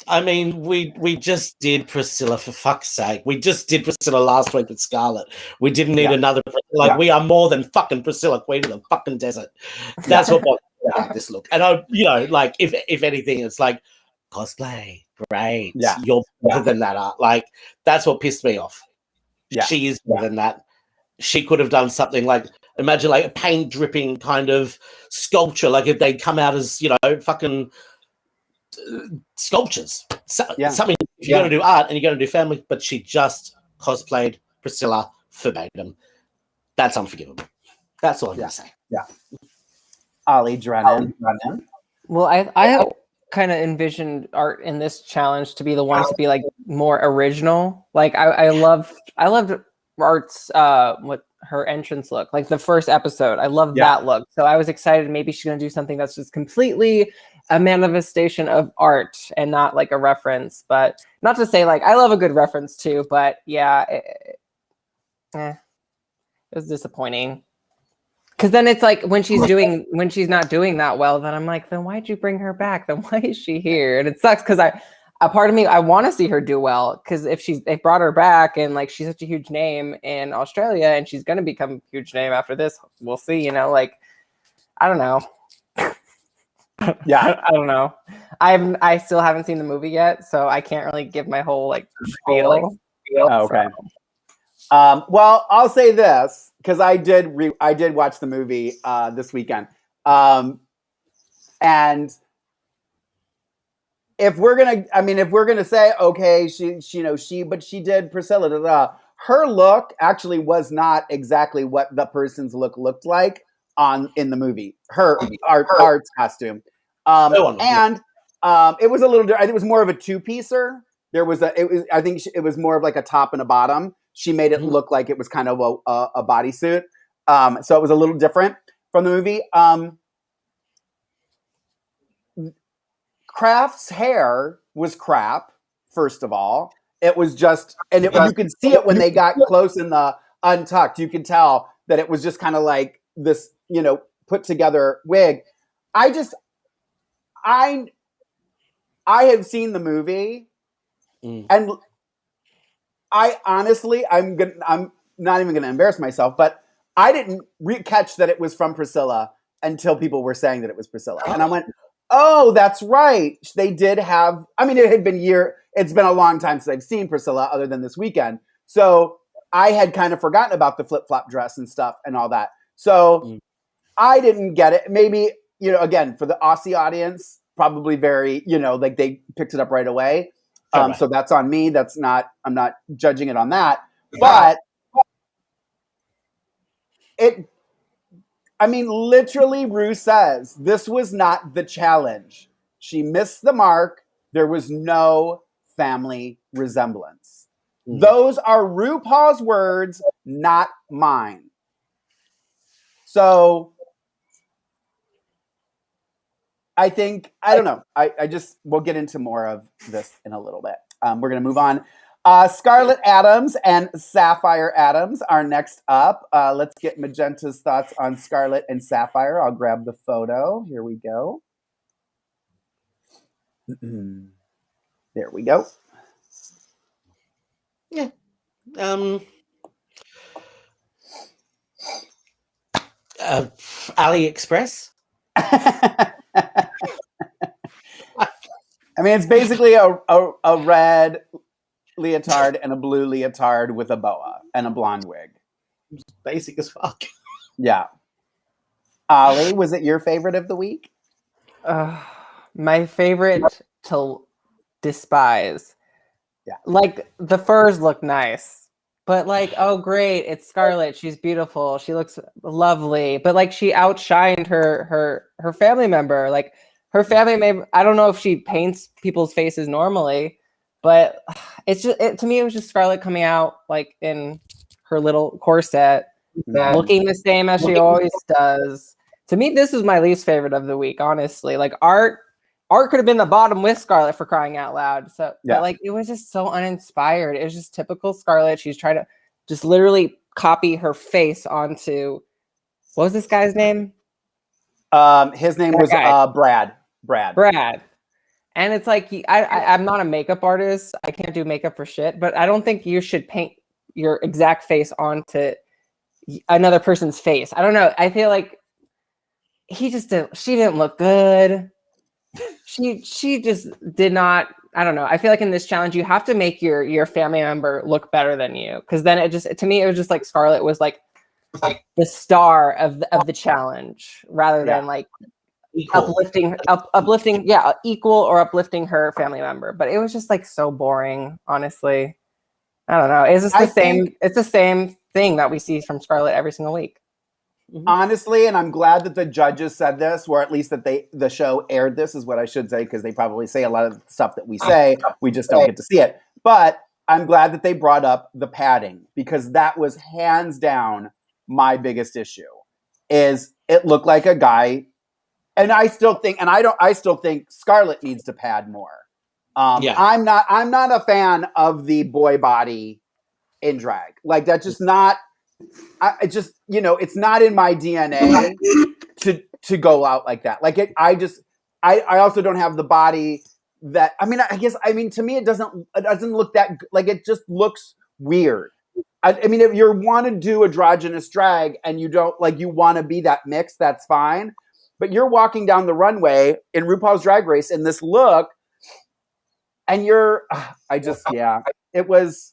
I mean, we just did Priscilla, for fuck's sake. We just did Priscilla last week with Scarlett. We didn't need another. We are more than fucking Priscilla, Queen of the fucking desert. That's what about this look. And if anything, it's like cosplay, great. Yeah, you're better than that art. Like that's what pissed me off. Yeah. She is better than that. She could have done something like, imagine like a paint dripping kind of sculpture, like if they'd come out as, fucking sculptures. Something, if you're going to do art and you're going to do family, but she just cosplayed Priscilla verbatim. That's unforgivable. That's all I'm going to say. Yeah. Ollie Drennan. Well, I kind of envisioned Art in this challenge to be the one to be like more original. Like I loved Art's what her entrance look, like the first episode. I loved that look. So I was excited maybe she's gonna do something that's just completely a manifestation of Art and not like a reference. But not to say like I love a good reference too, but yeah, it was disappointing. Because then it's like when she's not doing that well, then I'm like, then why'd you bring her back? Then why is she here? And it sucks because a part of me, I want to see her do well. Because if they brought her back and like she's such a huge name in Australia and she's gonna become a huge name after this, we'll see. I don't know. Yeah, I don't know. I still haven't seen the movie yet, so I can't really give my whole like spiel. Oh, okay. Well, I'll say this because I did watch the movie this weekend, and if we're gonna say okay, she did Priscilla. Her look actually was not exactly what the person's looked like in the movie. Her Art's costume, and it was a little. I think it was more of a two-piecer. I think it was more of like a top and a bottom. She made it look like it was kind of a bodysuit. So it was a little different from the movie. Kraft's hair was crap, first of all. It was just, and you could see it when they got close in the untucked. You could tell that it was just kind of like this, put together wig. I have seen the movie, and I honestly, I'm not even going to embarrass myself, but I didn't catch that it was from Priscilla until people were saying that it was Priscilla, and I went, "Oh, that's right. They did have." I mean, it's been a long time since I've seen Priscilla, other than this weekend. So I had kind of forgotten about the flip-flop dress and stuff and all that. So I didn't get it. Maybe, again, for the Aussie audience, probably very, like they picked it up right away. So that's on me. I'm not judging it on that. But literally, Rue says this was not the challenge. She missed the mark. There was no family resemblance. Those are RuPaul's words, not mine. So I think, I don't know. We'll get into more of this in a little bit. We're going to move on. Scarlett Adams and Sapphire Adams are next up. Let's get Magenta's thoughts on Scarlett and Sapphire. I'll grab the photo. Here we go. There we go. Yeah. AliExpress. It's basically a red leotard and a blue leotard with a boa and a blonde wig. Basic as fuck. Yeah. Ollie, was it your favorite of the week? My favorite to despise. Yeah. Like, the furs look nice, but like, oh great, it's Scarlett. She's beautiful. She looks lovely. But like, she outshined her family member. Like, her family member, I don't know if she paints people's faces normally, but to me, it was just Scarlett coming out like in her little corset, looking the same as she always does. To me, this is my least favorite of the week, honestly. Like, art could have been the bottom with Scarlett, for crying out loud. So, yeah. But like, it was just so uninspired. It was just typical Scarlett. She's trying to just literally copy her face onto, what was this guy's name? His name was Brad. And it's like, I'm not a makeup artist. I can't do makeup for shit, but I don't think you should paint your exact face onto another person's face. I don't know. I feel like she didn't look good. She just did not. I don't know. I feel like in this challenge, you have to make your family member look better than you, because then to me, it was just like Scarlett was like the star of the challenge, rather than like uplifting, equal or uplifting her family member. But it was just like so boring, honestly. I don't know. It's the same thing that we see from Scarlett every single week. Honestly, and I'm glad that the judges said this, or at least that the show aired this, is what I should say, because they probably say a lot of the stuff that we say, we just don't get to see it. But I'm glad that they brought up the padding, because that was hands down my biggest issue. Is it looked like a guy, and I still think Scarlett needs to pad more. I'm not a fan of the boy body in drag. Like, that's just not. It's not in my DNA to go out like that. Like, I also don't have the body that, to me, it doesn't look that, like, it just looks weird. If you want to do androgynous drag and you don't, like, you want to be that mix, that's fine. But you're walking down the runway in RuPaul's Drag Race in this look, and it was.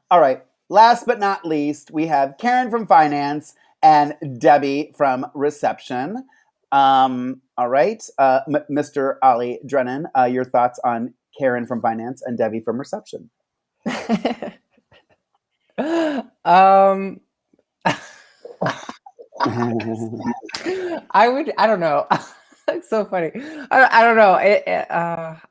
All right. Last but not least, we have Karen from Finance and Debbie from Reception. All right. Mr. Ollie Drennan, your thoughts on Karen from Finance and Debbie from Reception? I don't know. It's so funny. I don't know.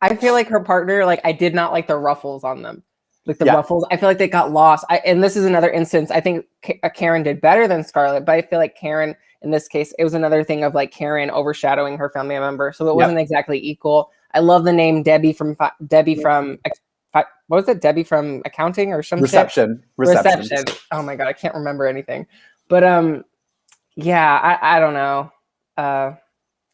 I feel like her partner, like, I did not like the ruffles on them. Like the ruffles, I feel like they got lost. And this is another instance. I think Karen did better than Scarlett, but I feel like Karen, in this case, it was another thing of like Karen overshadowing her family member. So it wasn't exactly equal. I love the name Debbie from what was it? Debbie from accounting or some Reception. Oh my God, I can't remember anything. But yeah, I don't know.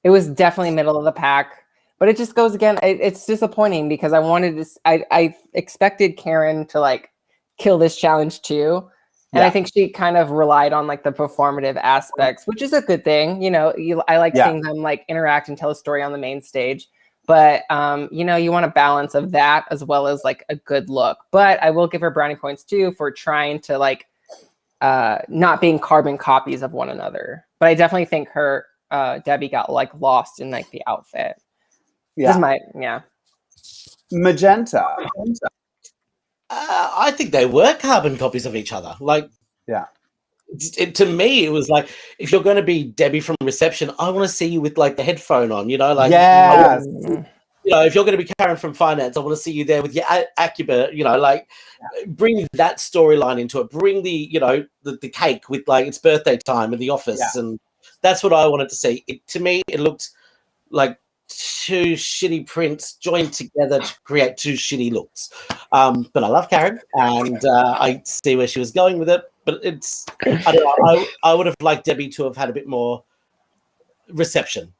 It was definitely middle of the pack, but it just goes again. It's disappointing because I expected Karen to like kill this challenge too. And I think she kind of relied on like the performative aspects, which is a good thing. You know, I like seeing them like interact and tell a story on the main stage. But, you know, you want a balance of that as well as like a good look. But I will give her brownie points too for trying to like not being carbon copies of one another. But I definitely think her Debbie got like lost in like the outfit. Magenta. I think they were carbon copies of each other. Like, to me, it was like, if you're going to be Debbie from reception, I want to see you with like the headphone on, you know, like, you know, if you're going to be Karen from finance, I want to see you there with your Acuba, you know, like bring that storyline into it, bring the, you know, the cake with like it's birthday time in the office. And that's what I wanted to see. To me, it looked like two shitty prints joined together to create two shitty looks. But I love Karen and I see where she was going with it. But it's, I don't know, I would have liked Debbie to have had a bit more reception.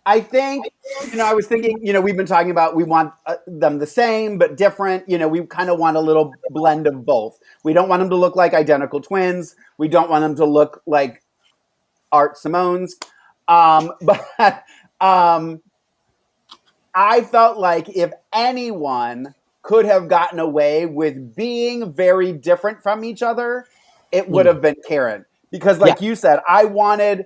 I think, you know, I was thinking, you know, we've been talking about we want them the same but different. You know, we kind of want a little blend of both. We don't want them to look like identical twins. We don't want them to look like Art Simone's. But I felt like if anyone could have gotten away with being very different from each other, it would have been Karen. Because like you said, I wanted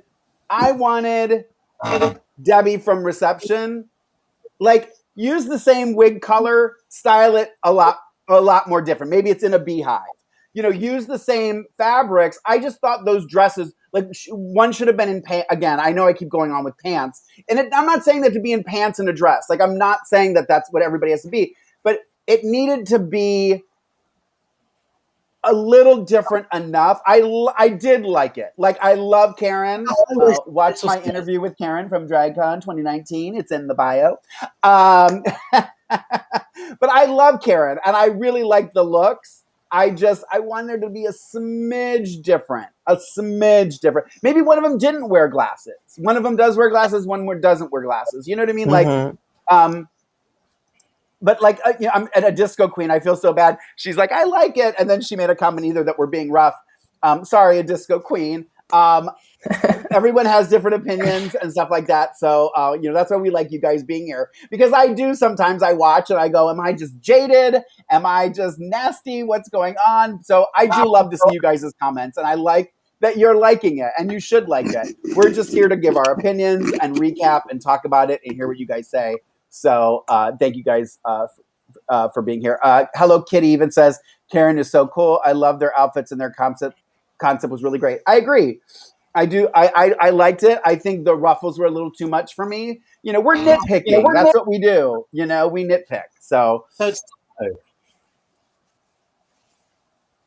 Debbie from reception, like use the same wig color, style it a lot more different. Maybe it's in a beehive. You know, use the same fabrics. I just thought those dresses, like one should have been in pants. Again, I know I keep going on with pants. And I'm not saying that to be in pants and a dress. Like I'm not saying that that's what everybody has to be. But it needed to be a little different enough. I did like it. Like I love Karen. Watch my interview with Karen from DragCon 2019. It's in the bio. But I love Karen and I really like the looks. I want there to be a smidge different. Maybe one of them didn't wear glasses. One of them does wear glasses. One doesn't wear glasses. You know what I mean? Like, but like, you know, I'm at a disco queen. I feel so bad. She's like, I like it. And then she made a comment either that we're being rough. Sorry, a disco queen. Everyone has different opinions and stuff like that. So, you know, that's why we like you guys being here. Because sometimes I watch and I go, am I just jaded? Am I just nasty? What's going on? So I do love to see you guys' comments. And I like that you're liking it. And you should like it. We're just here to give our opinions and recap and talk about it and hear what you guys say. So thank you guys for being here. Hello Kitty even says, Karen is so cool. I love their outfits and their concept was really great. I agree. I do. I liked it. I think the ruffles were a little too much for me. You know, we're nitpicking. That's what we do. You know, we nitpick. So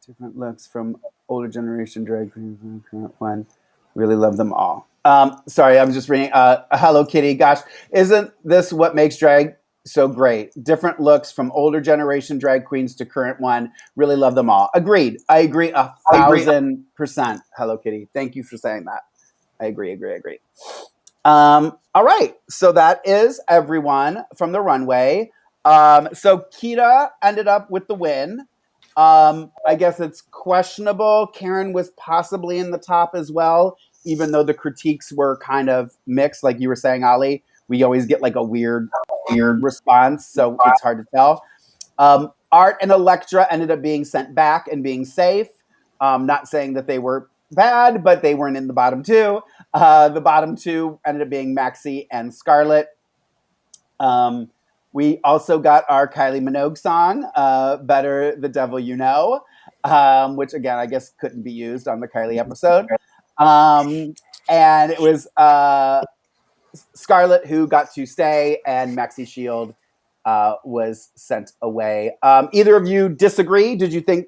different looks from older generation drag queens and current one. Really love them all. Sorry, I'm just reading. Hello Kitty. Gosh, isn't this what makes drag so great? Different looks from older generation drag queens to current one. Really love them all. Agreed. I agree 1,000%. Hello Kitty. Thank you for saying that. I agree. All right. So that is everyone from the runway. So Kita ended up with the win. I guess it's questionable. Karen was possibly in the top as well, even though the critiques were kind of mixed. Like you were saying, Ollie, we always get like a weird response. So it's hard to tell. Art and Elektra ended up being sent back and being safe. Not saying that they were bad, but they weren't in the bottom two. The bottom two ended up being Maxi and Scarlett. We also got our Kylie Minogue song, Better the Devil You Know, which again, I guess couldn't be used on the Kylie episode. And it was Scarlett who got to stay and Maxi Shield was sent away. Either of you disagree? Did you think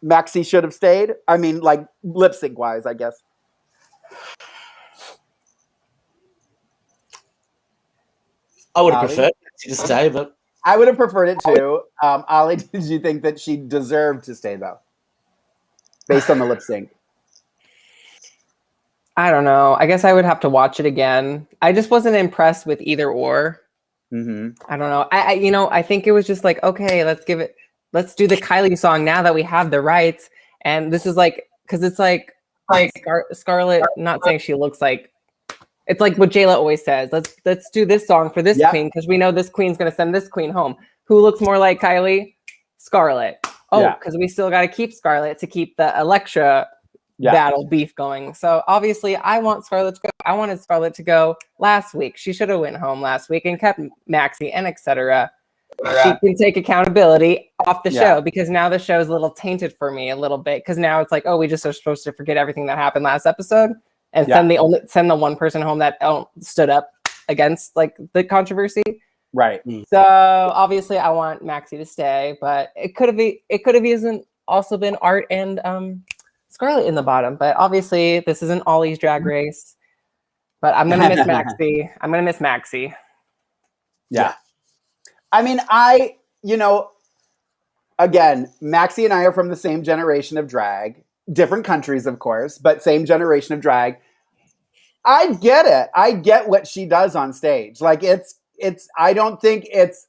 Maxi should have stayed? I mean, like lip sync wise, I guess. I would have preferred to stay, but I would have preferred it too. Ollie, did you think that she deserved to stay though, based on the lip sync? I don't know. I guess I would have to watch it again. I just wasn't impressed with either or. Mm-hmm. I don't know. I think it was just like, okay, let's do the Kylie song now that we have the rights. And this is like, because it's like Scarlett, not saying she looks like, it's like what Jayla always says. Let's do this song for this queen because we know this queen's gonna send this queen home. Who looks more like Kylie? Scarlett. Oh, because we still got to keep Scarlett to keep the Elektra battle beef going. So obviously, I want Scarlett to go. I wanted Scarlett to go last week. She should have went home last week and kept Maxi and etc. She can take accountability off the show because now the show is a little tainted for me a little bit because now it's like, oh, we just are supposed to forget everything that happened last episode and send the one person home that stood up against like the controversy. Right. So obviously, I want Maxi to stay, but it could have also been Art and Scarlett in the bottom. But obviously, this isn't Ollie's Drag Race. But I'm gonna miss Maxi. I'm gonna miss Maxi. Yeah. I mean, again, Maxi and I are from the same generation of drag, different countries, of course, but same generation of drag. I get it. I get what she does on stage. Like I don't think it's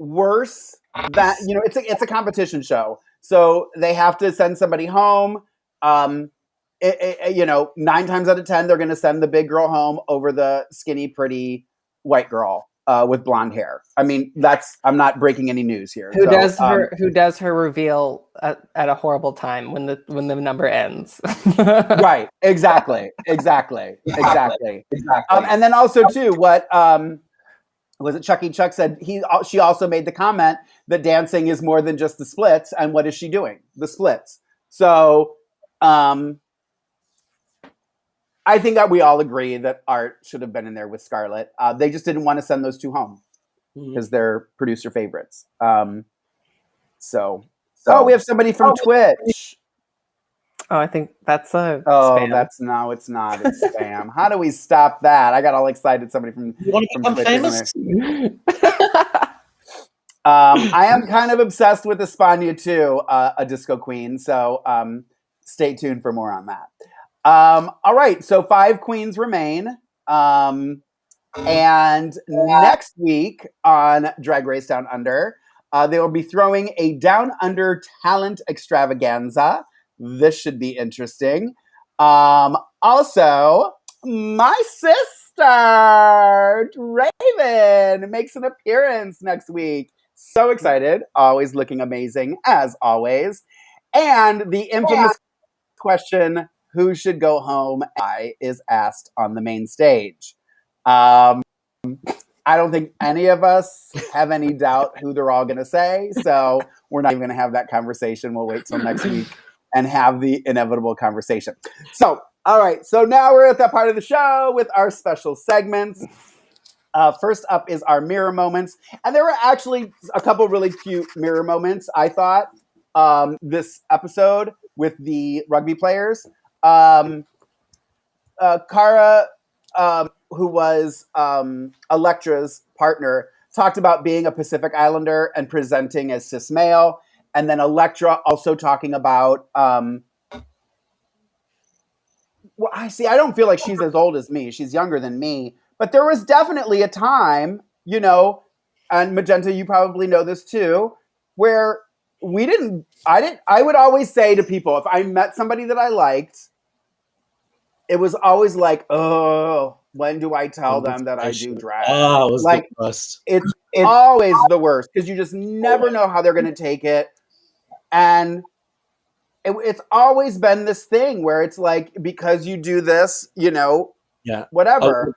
worse than, it's a competition show. So they have to send somebody home. 9 times out of 10, they're going to send the big girl home over the skinny, pretty white girl with blonde hair. I mean, I'm not breaking any news here. Who does her reveal at a horrible time when the number ends. Right. Exactly. And then also too, what was it Chucky Chuck said, she also made the comment that dancing is more than just the splits. And what is she doing? The splits. So I think that we all agree that Art should have been in there with Scarlett. They just didn't want to send those two home because they're producer favorites. So we have somebody from Twitch. Oh, I think that's a spam. It's not. It's spam. How do we stop that? I got all excited. Somebody from Twitch. Famous? I am kind of obsessed with España too, a disco queen. So stay tuned for more on that. All right. So 5 queens remain. And next week on Drag Race Down Under, they will be throwing a Down Under talent extravaganza. This should be interesting. Also, my sister, Raven, makes an appearance next week. So excited. Always looking amazing, as always. And the infamous question, who should go home, is asked on the main stage. I don't think any of us have any doubt who they're all going to say. So we're not even going to have that conversation. We'll wait till next week and have the inevitable conversation. So, all right. So now we're at that part of the show with our special segments. First up is our mirror moments. And there were actually a couple really cute mirror moments, I thought, this episode with the rugby players. Cara, who was Elektra's partner, talked about being a Pacific Islander and presenting as cis male. And then Elektra also talking about, I don't feel like she's as old as me. She's younger than me. But there was definitely a time, and Magenta, you probably know this too, where I would always say to people, if I met somebody that I liked, it was always like, oh, when do I tell them that I do drag? Oh, it was like, the worst. It's always the worst because you just never know how they're going to take it. And it's always been this thing where it's like, because you do this, whatever.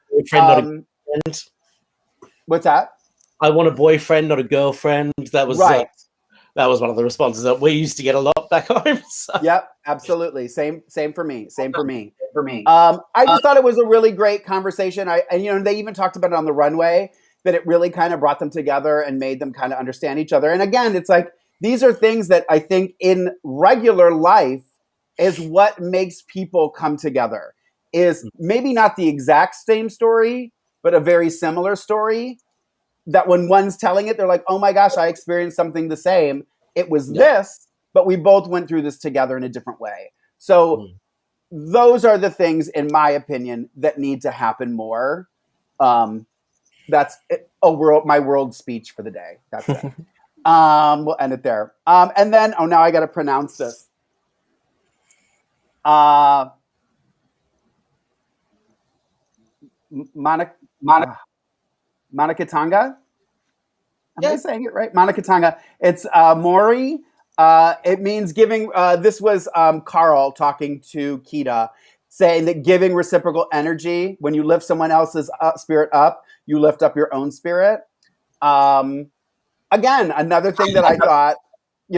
What's that? I want a boyfriend, not a girlfriend. That was right. That was one of the responses that we used to get a lot back home. So. Yep, absolutely. Same for me. I just thought it was a really great conversation. They even talked about it on the runway, that it really kind of brought them together and made them kind of understand each other. And again, it's like, these are things that I think in regular life is what makes people come together. is maybe not the exact same story, but a very similar story. That when one's telling it, they're like, oh my gosh, I experienced something the same. It was this, but we both went through this together in a different way. So those are the things, in my opinion, that need to happen more. That's it. My world speech for the day. That's it. We'll end it there. And then, now I got to pronounce this. Monikatanga? Am I saying it right? Monikatanga. It's Mori. It means giving. This was Carl talking to Kita, saying that giving reciprocal energy, when you lift someone else's spirit up, you lift up your own spirit. Again, another thing that I thought,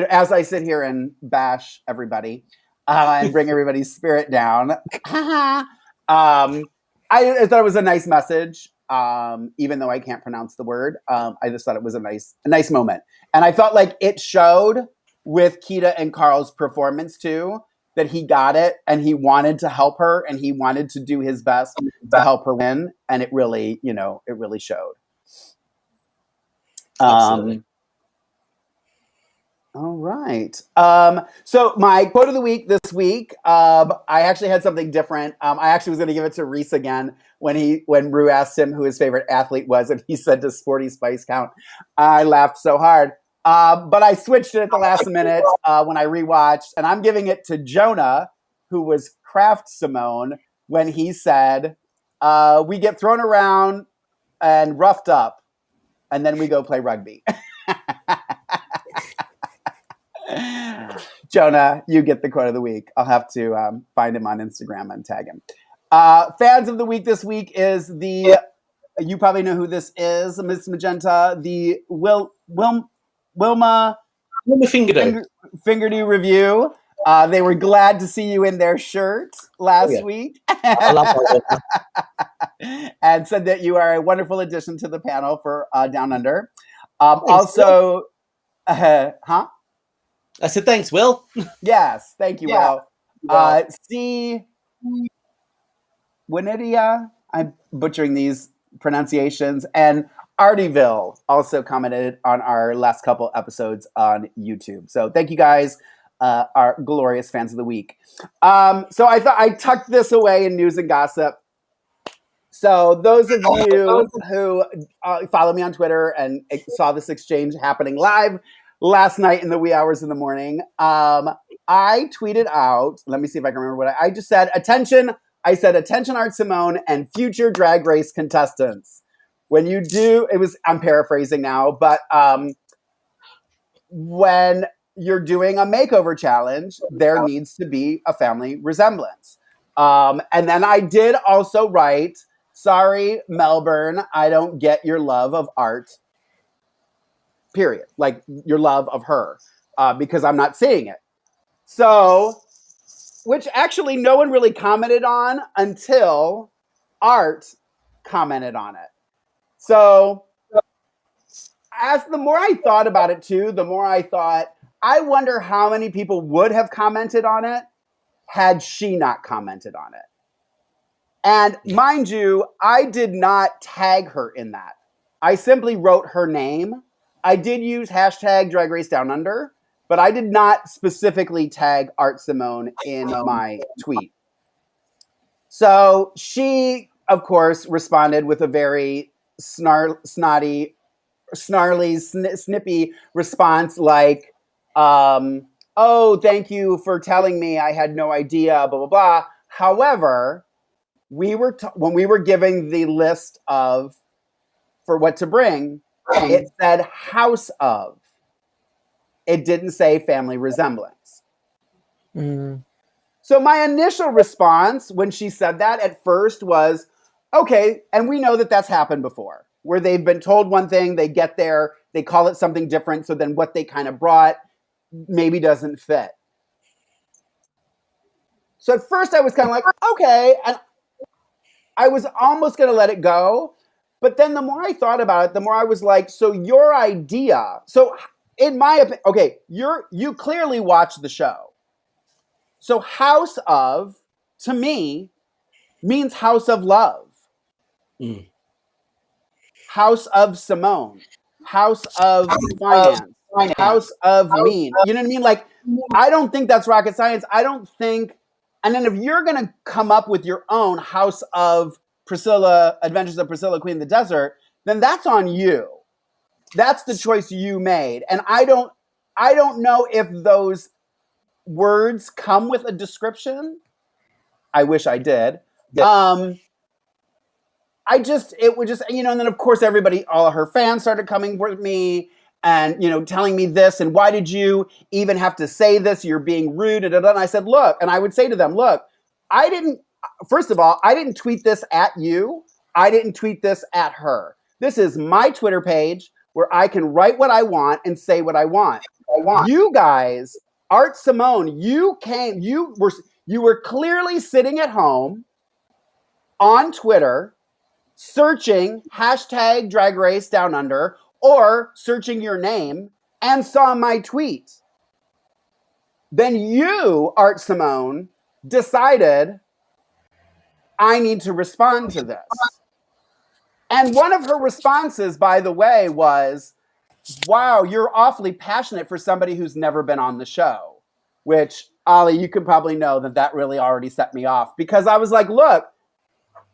as I sit here and bash everybody and bring everybody's spirit down, I thought it was a nice message. Even though I can't pronounce the word, I just thought it was a nice moment. And I felt like it showed with Kita and Carl's performance too, that he got it and he wanted to help her and he wanted to do his best to help her win. And it really, it really showed. Absolutely. All right. So my quote of the week this week, I actually had something different. I actually was going to give it to Reese again when Ru asked him who his favorite athlete was, and he said, "Does Sporty Spice count?" I laughed so hard. But I switched it at the last minute when I rewatched, and I'm giving it to Jonah, who was Kraft Simone, when he said, "We get thrown around and roughed up, and then we go play rugby." Jonah, you get the quote of the week. I'll have to find him on Instagram and tag him. Fans of the week this week is you probably know who this is, Miss Magenta, the Wilma Fingerdew review. They were glad to see you in their shirt last week. I love that. And said that you are a wonderful addition to the panel for Down Under. Also, I said, thanks, Will. Yes, thank you, Will. C. Winidia, I'm butchering these pronunciations, and Artyville also commented on our last couple episodes on YouTube. So thank you guys, our glorious fans of the week. So I thought I tucked this away in news and gossip. So those of you who follow me on Twitter and saw this exchange happening live last night in the wee hours of the morning, I tweeted out, let me see if I can remember what I just said. Attention Art Simone and future Drag Race contestants. When you do, I'm paraphrasing now, but when you're doing a makeover challenge, there needs to be a family resemblance. And then I did also write, sorry, Melbourne, I don't get your love of art. Period. Like your love of her, because I'm not seeing it. So, which actually no one really commented on until Art commented on it. So, as the more I thought about it too, the more I thought, I wonder how many people would have commented on it had she not commented on it. And mind you, I did not tag her in that. I simply wrote her name. I did use hashtag Drag Race Down Under, but I did not specifically tag Art Simone in my tweet. So she, of course, responded with a very snarly, snippy response like, oh, thank you for telling me. I had no idea, blah, blah, blah. However, when we were giving the list for what to bring, it said house of. It didn't say family resemblance. Mm. So my initial response when she said that at first was, okay, and we know that that's happened before, where they've been told one thing, they get there, they call it something different, so then what they kind of brought maybe doesn't fit. So at first I was kind of like, okay, and I was almost going to let it go. But then the more I thought about it, the more I was like, so your idea, so in my opinion, okay, you clearly watched the show. So House of, to me, means house of love. House of Simone. House of finance. House of mean. You know what I mean? Like, I don't think that's rocket science. I don't think, and then if you're going to come up with your own House of Priscilla, Adventures of Priscilla, Queen of the Desert, then that's on you. That's the choice you made. And I don't know if those words come with a description. I wish I did. Yeah. It would just, and then of course everybody, all of her fans started coming with me and, telling me this, and why did you even have to say this? You're being rude. And I said, look, and I would say to them, look, first of all, I didn't tweet this at you. I didn't tweet this at her. This is my Twitter page where I can write what I want and say what I want. You guys, Art Simone, you were clearly sitting at home on Twitter, searching hashtag Drag Race Down Under or searching your name and saw my tweet. Then you, Art Simone, decided I need to respond to this. And one of her responses, by the way, was, wow, you're awfully passionate for somebody who's never been on the show. Which, Ollie, you can probably know that really already set me off. Because I was like, look,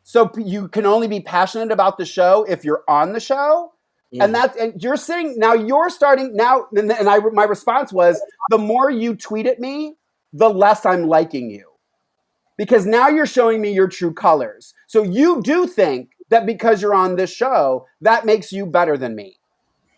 so you can only be passionate about the show if you're on the show? Yeah. And you're saying, now you're starting, now, my response was, the more you tweet at me, the less I'm liking you. Because now you're showing me your true colors. So you do think that because you're on this show, that makes you better than me.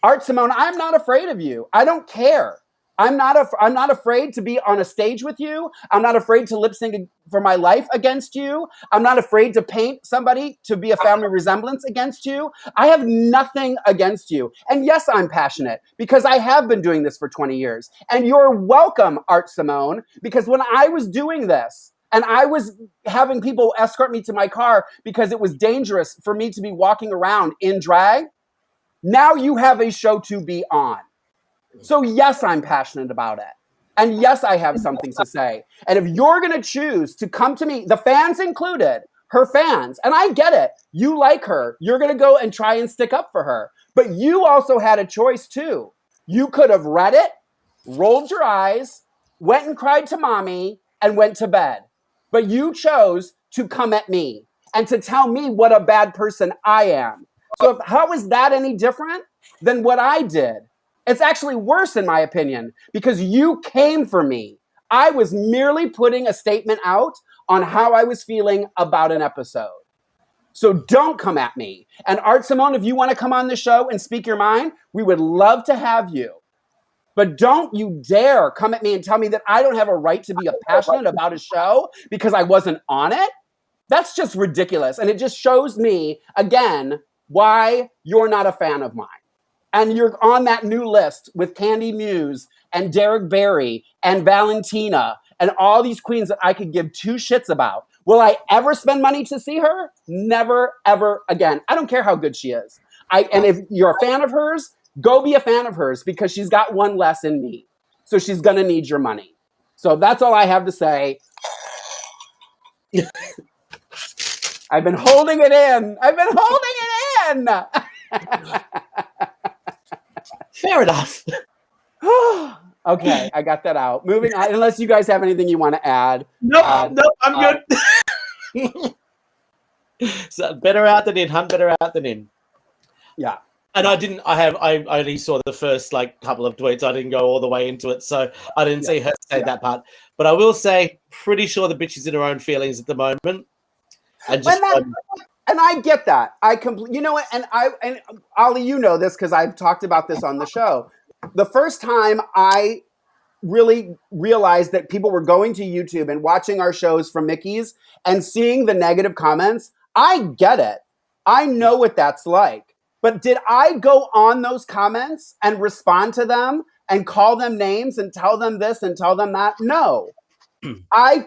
Art Simone, I'm not afraid of you. I don't care. I'm not afraid to be on a stage with you. I'm not afraid to lip sync for my life against you. I'm not afraid to paint somebody to be a family resemblance against you. I have nothing against you. And yes, I'm passionate because I have been doing this for 20 years. And you're welcome, Art Simone, because when I was doing this, and I was having people escort me to my car because it was dangerous for me to be walking around in drag. Now you have a show to be on. So yes, I'm passionate about it. And yes, I have something to say. And if you're going to choose to come to me, the fans included, her fans, and I get it. You like her. You're going to go and try and stick up for her. But you also had a choice too. You could have read it, rolled your eyes, went and cried to mommy, and went to bed. But you chose to come at me and to tell me what a bad person I am. So how is that any different than what I did? It's actually worse, in my opinion, because you came for me. I was merely putting a statement out on how I was feeling about an episode. So don't come at me. And Art Simone, if you want to come on the show and speak your mind, we would love to have you. But don't you dare come at me and tell me that I don't have a right to be passionate about a show because I wasn't on it. That's just ridiculous. And it just shows me, again, why you're not a fan of mine. And you're on that new list with Candy Muse and Derek Barry and Valentina and all these queens that I could give two shits about. Will I ever spend money to see her? Never, ever again. I don't care how good she is. And if you're a fan of hers, go be a fan of hers because she's got one less in me. So she's going to need your money. So that's all I have to say. I've been holding it in. Fair enough. Okay, I got that out. Moving on, unless you guys have anything you want to add. Nope, I'm good. So better out than in, hun. Better out than in. Yeah. And I only saw the first couple of tweets. I didn't go all the way into it, so I didn't see her say that part. But I will say, pretty sure the bitch is in her own feelings at the moment. And I get that. You know what? And Ollie, you know this because I've talked about this on the show. The first time I really realized that people were going to YouTube and watching our shows from Mickey's and seeing the negative comments, I get it. I know what that's like. But did I go on those comments and respond to them and call them names and tell them this and tell them that? No. I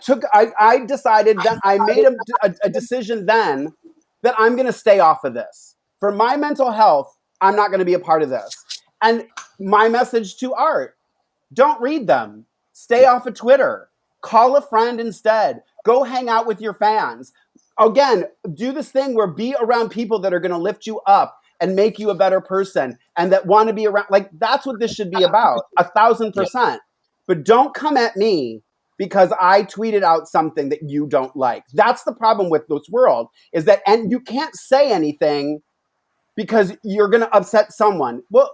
decided that I made a decision then that I'm going to stay off of this. For my mental health, I'm not going to be a part of this. And my message to Art, don't read them. Stay off of Twitter. Call a friend instead. Go hang out with your fans. again, do this thing where be around people that are going to lift you up and make you a better person and that want to be around. Like, that's what this should be about, 1,000%. But don't come at me because I tweeted out something that you don't like. That's the problem with this world, is that, and you can't say anything because you're going to upset someone. Well,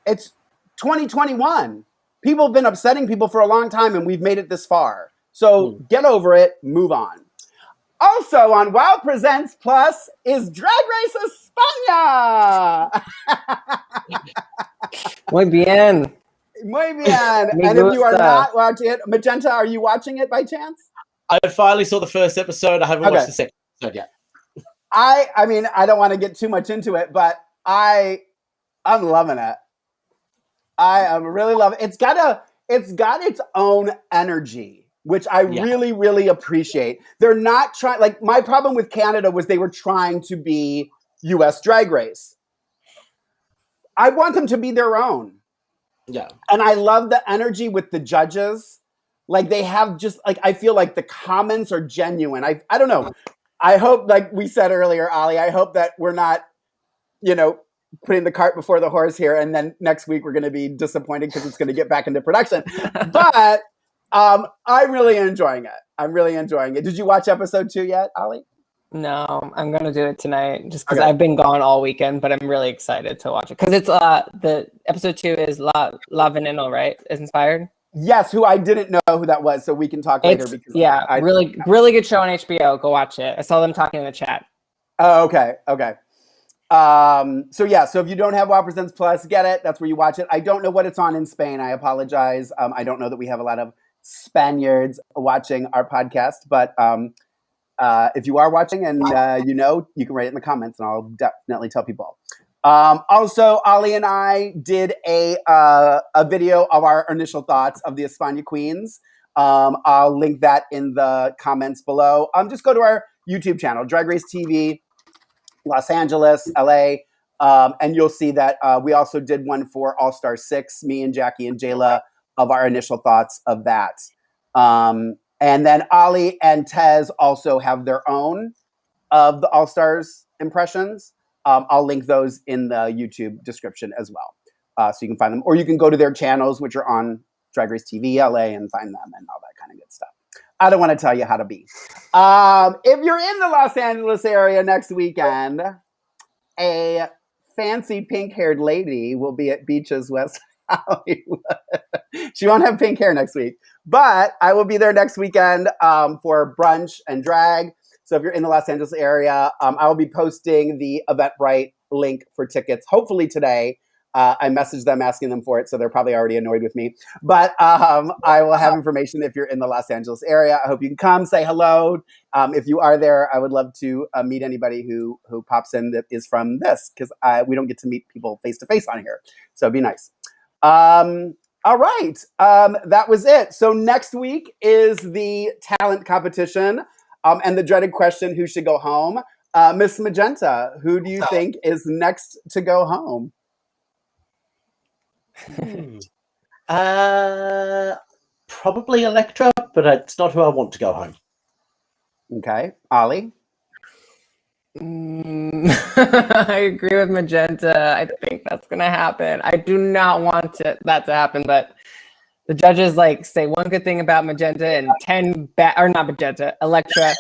it's 2021. People have been upsetting people for a long time, and we've made it this far. So get over it, move on. Also on Wow Presents Plus is Drag Race España. Muy bien. Muy bien. And if you are not watching it, Magenta, are you watching it by chance? I finally saw the first episode. I haven't watched the second episode yet. I mean, I don't want to get too much into it, but I'm loving it. I am really loving it. It's got its own energy, which I really, really appreciate. They're not trying, like, my problem with Canada was they were trying to be US Drag Race. I want them to be their own. Yeah. And I love the energy with the judges. Like, they have just, like, I feel like the comments are genuine. I don't know. I hope, like we said earlier, Ollie, I hope that we're not, putting the cart before the horse here. And then next week we're going to be disappointed because it's going to get back into production. But I'm really enjoying it. I'm really enjoying it. Did you watch episode 2 yet, Ollie? No, I'm going to do it tonight just because I've been gone all weekend, but I'm really excited to watch it. Because it's the episode 2 is La Veneno, right? Is inspired? Yes, who I didn't know who that was, so we can talk later. Because really good show on HBO. Go watch it. I saw them talking in the chat. Oh, okay. So if you don't have Wow Presents Plus, get it. That's where you watch it. I don't know what it's on in Spain. I apologize. I don't know that we have a lot of Spaniards watching our podcast, but if you are watching and you can write it in the comments and I'll definitely tell people. Also, Ollie and I did a video of our initial thoughts of the España Queens. I'll link that in the comments below. Just go to our YouTube channel, Drag Race TV, Los Angeles, LA, and you'll see that we also did one for All Star 6, me and Jackie and Jayla, of our initial thoughts of that. And then Ollie and Tez also have their own of the All Stars impressions. I'll link those in the YouTube description as well. So you can find them, or you can go to their channels, which are on Drag Race TV LA, and find them and all that kind of good stuff. I don't want to tell you how to be. If you're in the Los Angeles area next weekend, a fancy pink-haired lady will be at Beaches West Hollywood. She won't have pink hair next week, but I will be there next weekend for brunch and drag. So if you're in the Los Angeles area, I will be posting the Eventbrite link for tickets, hopefully today. I messaged them asking them for it, so they're probably already annoyed with me. But I will have information if you're in the Los Angeles area. I hope you can come, say hello. If you are there, I would love to meet anybody who pops in that is from this, because we don't get to meet people face-to-face on here. So it'd be nice. All right. That was it. So next week is the talent competition and the dreaded question, who should go home? Miss Magenta, who do you think is next to go home? Probably Elektra, but it's not who I want to go home. Okay. Ollie? I agree with Magenta. I think that's going to happen. I do not want that to happen, but the judges say one good thing about Magenta and 10 bad, or not Magenta, Elektra.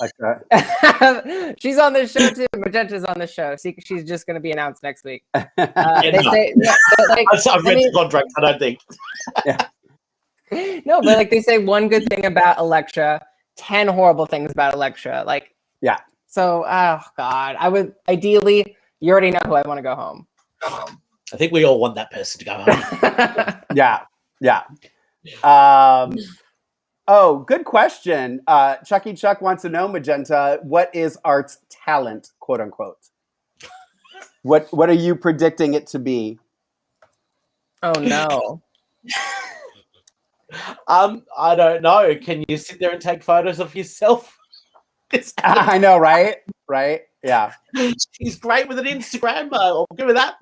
She's on this show too. Magenta's on the show. She's just going to be announced next week. They say, I've read the contract, I don't think. No, but they say one good thing about Elektra, 10 horrible things about Elektra. So, oh God, I would ideally, you already know who I want to go home. I think we all want that person to go home. Yeah. Good question. Chucky Chuck wants to know, Magenta, what is art's talent, quote unquote? What are you predicting it to be? Oh no. I don't know. Can you sit there and take photos of yourself? I know, right? Yeah. She's great with an Instagram. I'll give her that.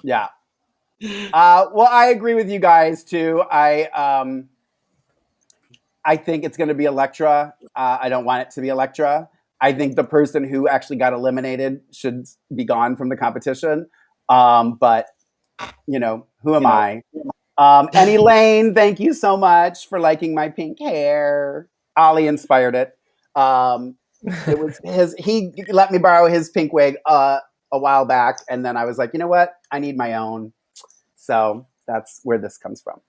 Yeah. Well, I agree with you guys too. I think it's going to be Elektra. I don't want it to be Elektra. I think the person who actually got eliminated should be gone from the competition. But, you know, who am I? And Elaine, thank you so much for liking my pink hair. Ollie inspired it. It was he let me borrow his pink wig a while back. And then I was like, you know what? I need my own. So that's where this comes from.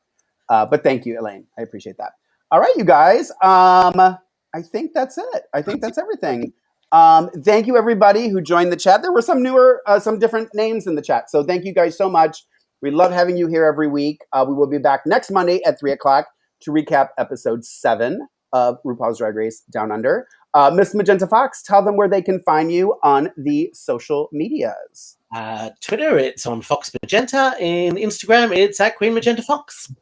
But thank you, Elaine. I appreciate that. All right, you guys. I think that's it. I think that's everything. Thank you, everybody who joined the chat. There were some some different names in the chat. So thank you guys so much. We love having you here every week. We will be back next Monday at 3:00 to recap episode 7 of RuPaul's Drag Race Down Under. Miss Magenta Fox, tell them where they can find you on the social medias. Twitter, it's on Fox Magenta. In Instagram, it's at Queen Magenta Fox.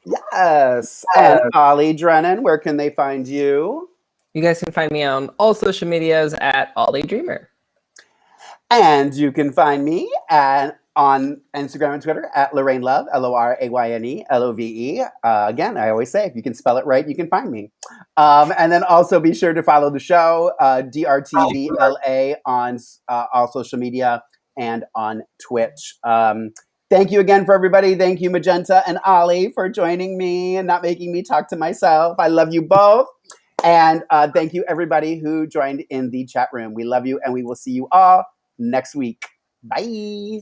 Yes. And Ollie Drennan, where can they find you? You guys can find me on all social medias at Ollie Dreamer. And you can find me on Instagram and Twitter at Lorayne Love, Lorayne Love. Again, I always say, if you can spell it right, you can find me. And then also be sure to follow the show, DRTVLA, on all social media and on Twitch. Thank you again for everybody. Thank you, Magenta and Ollie, for joining me and not making me talk to myself. I love you both. And thank you, everybody who joined in the chat room. We love you, and we will see you all next week. Bye.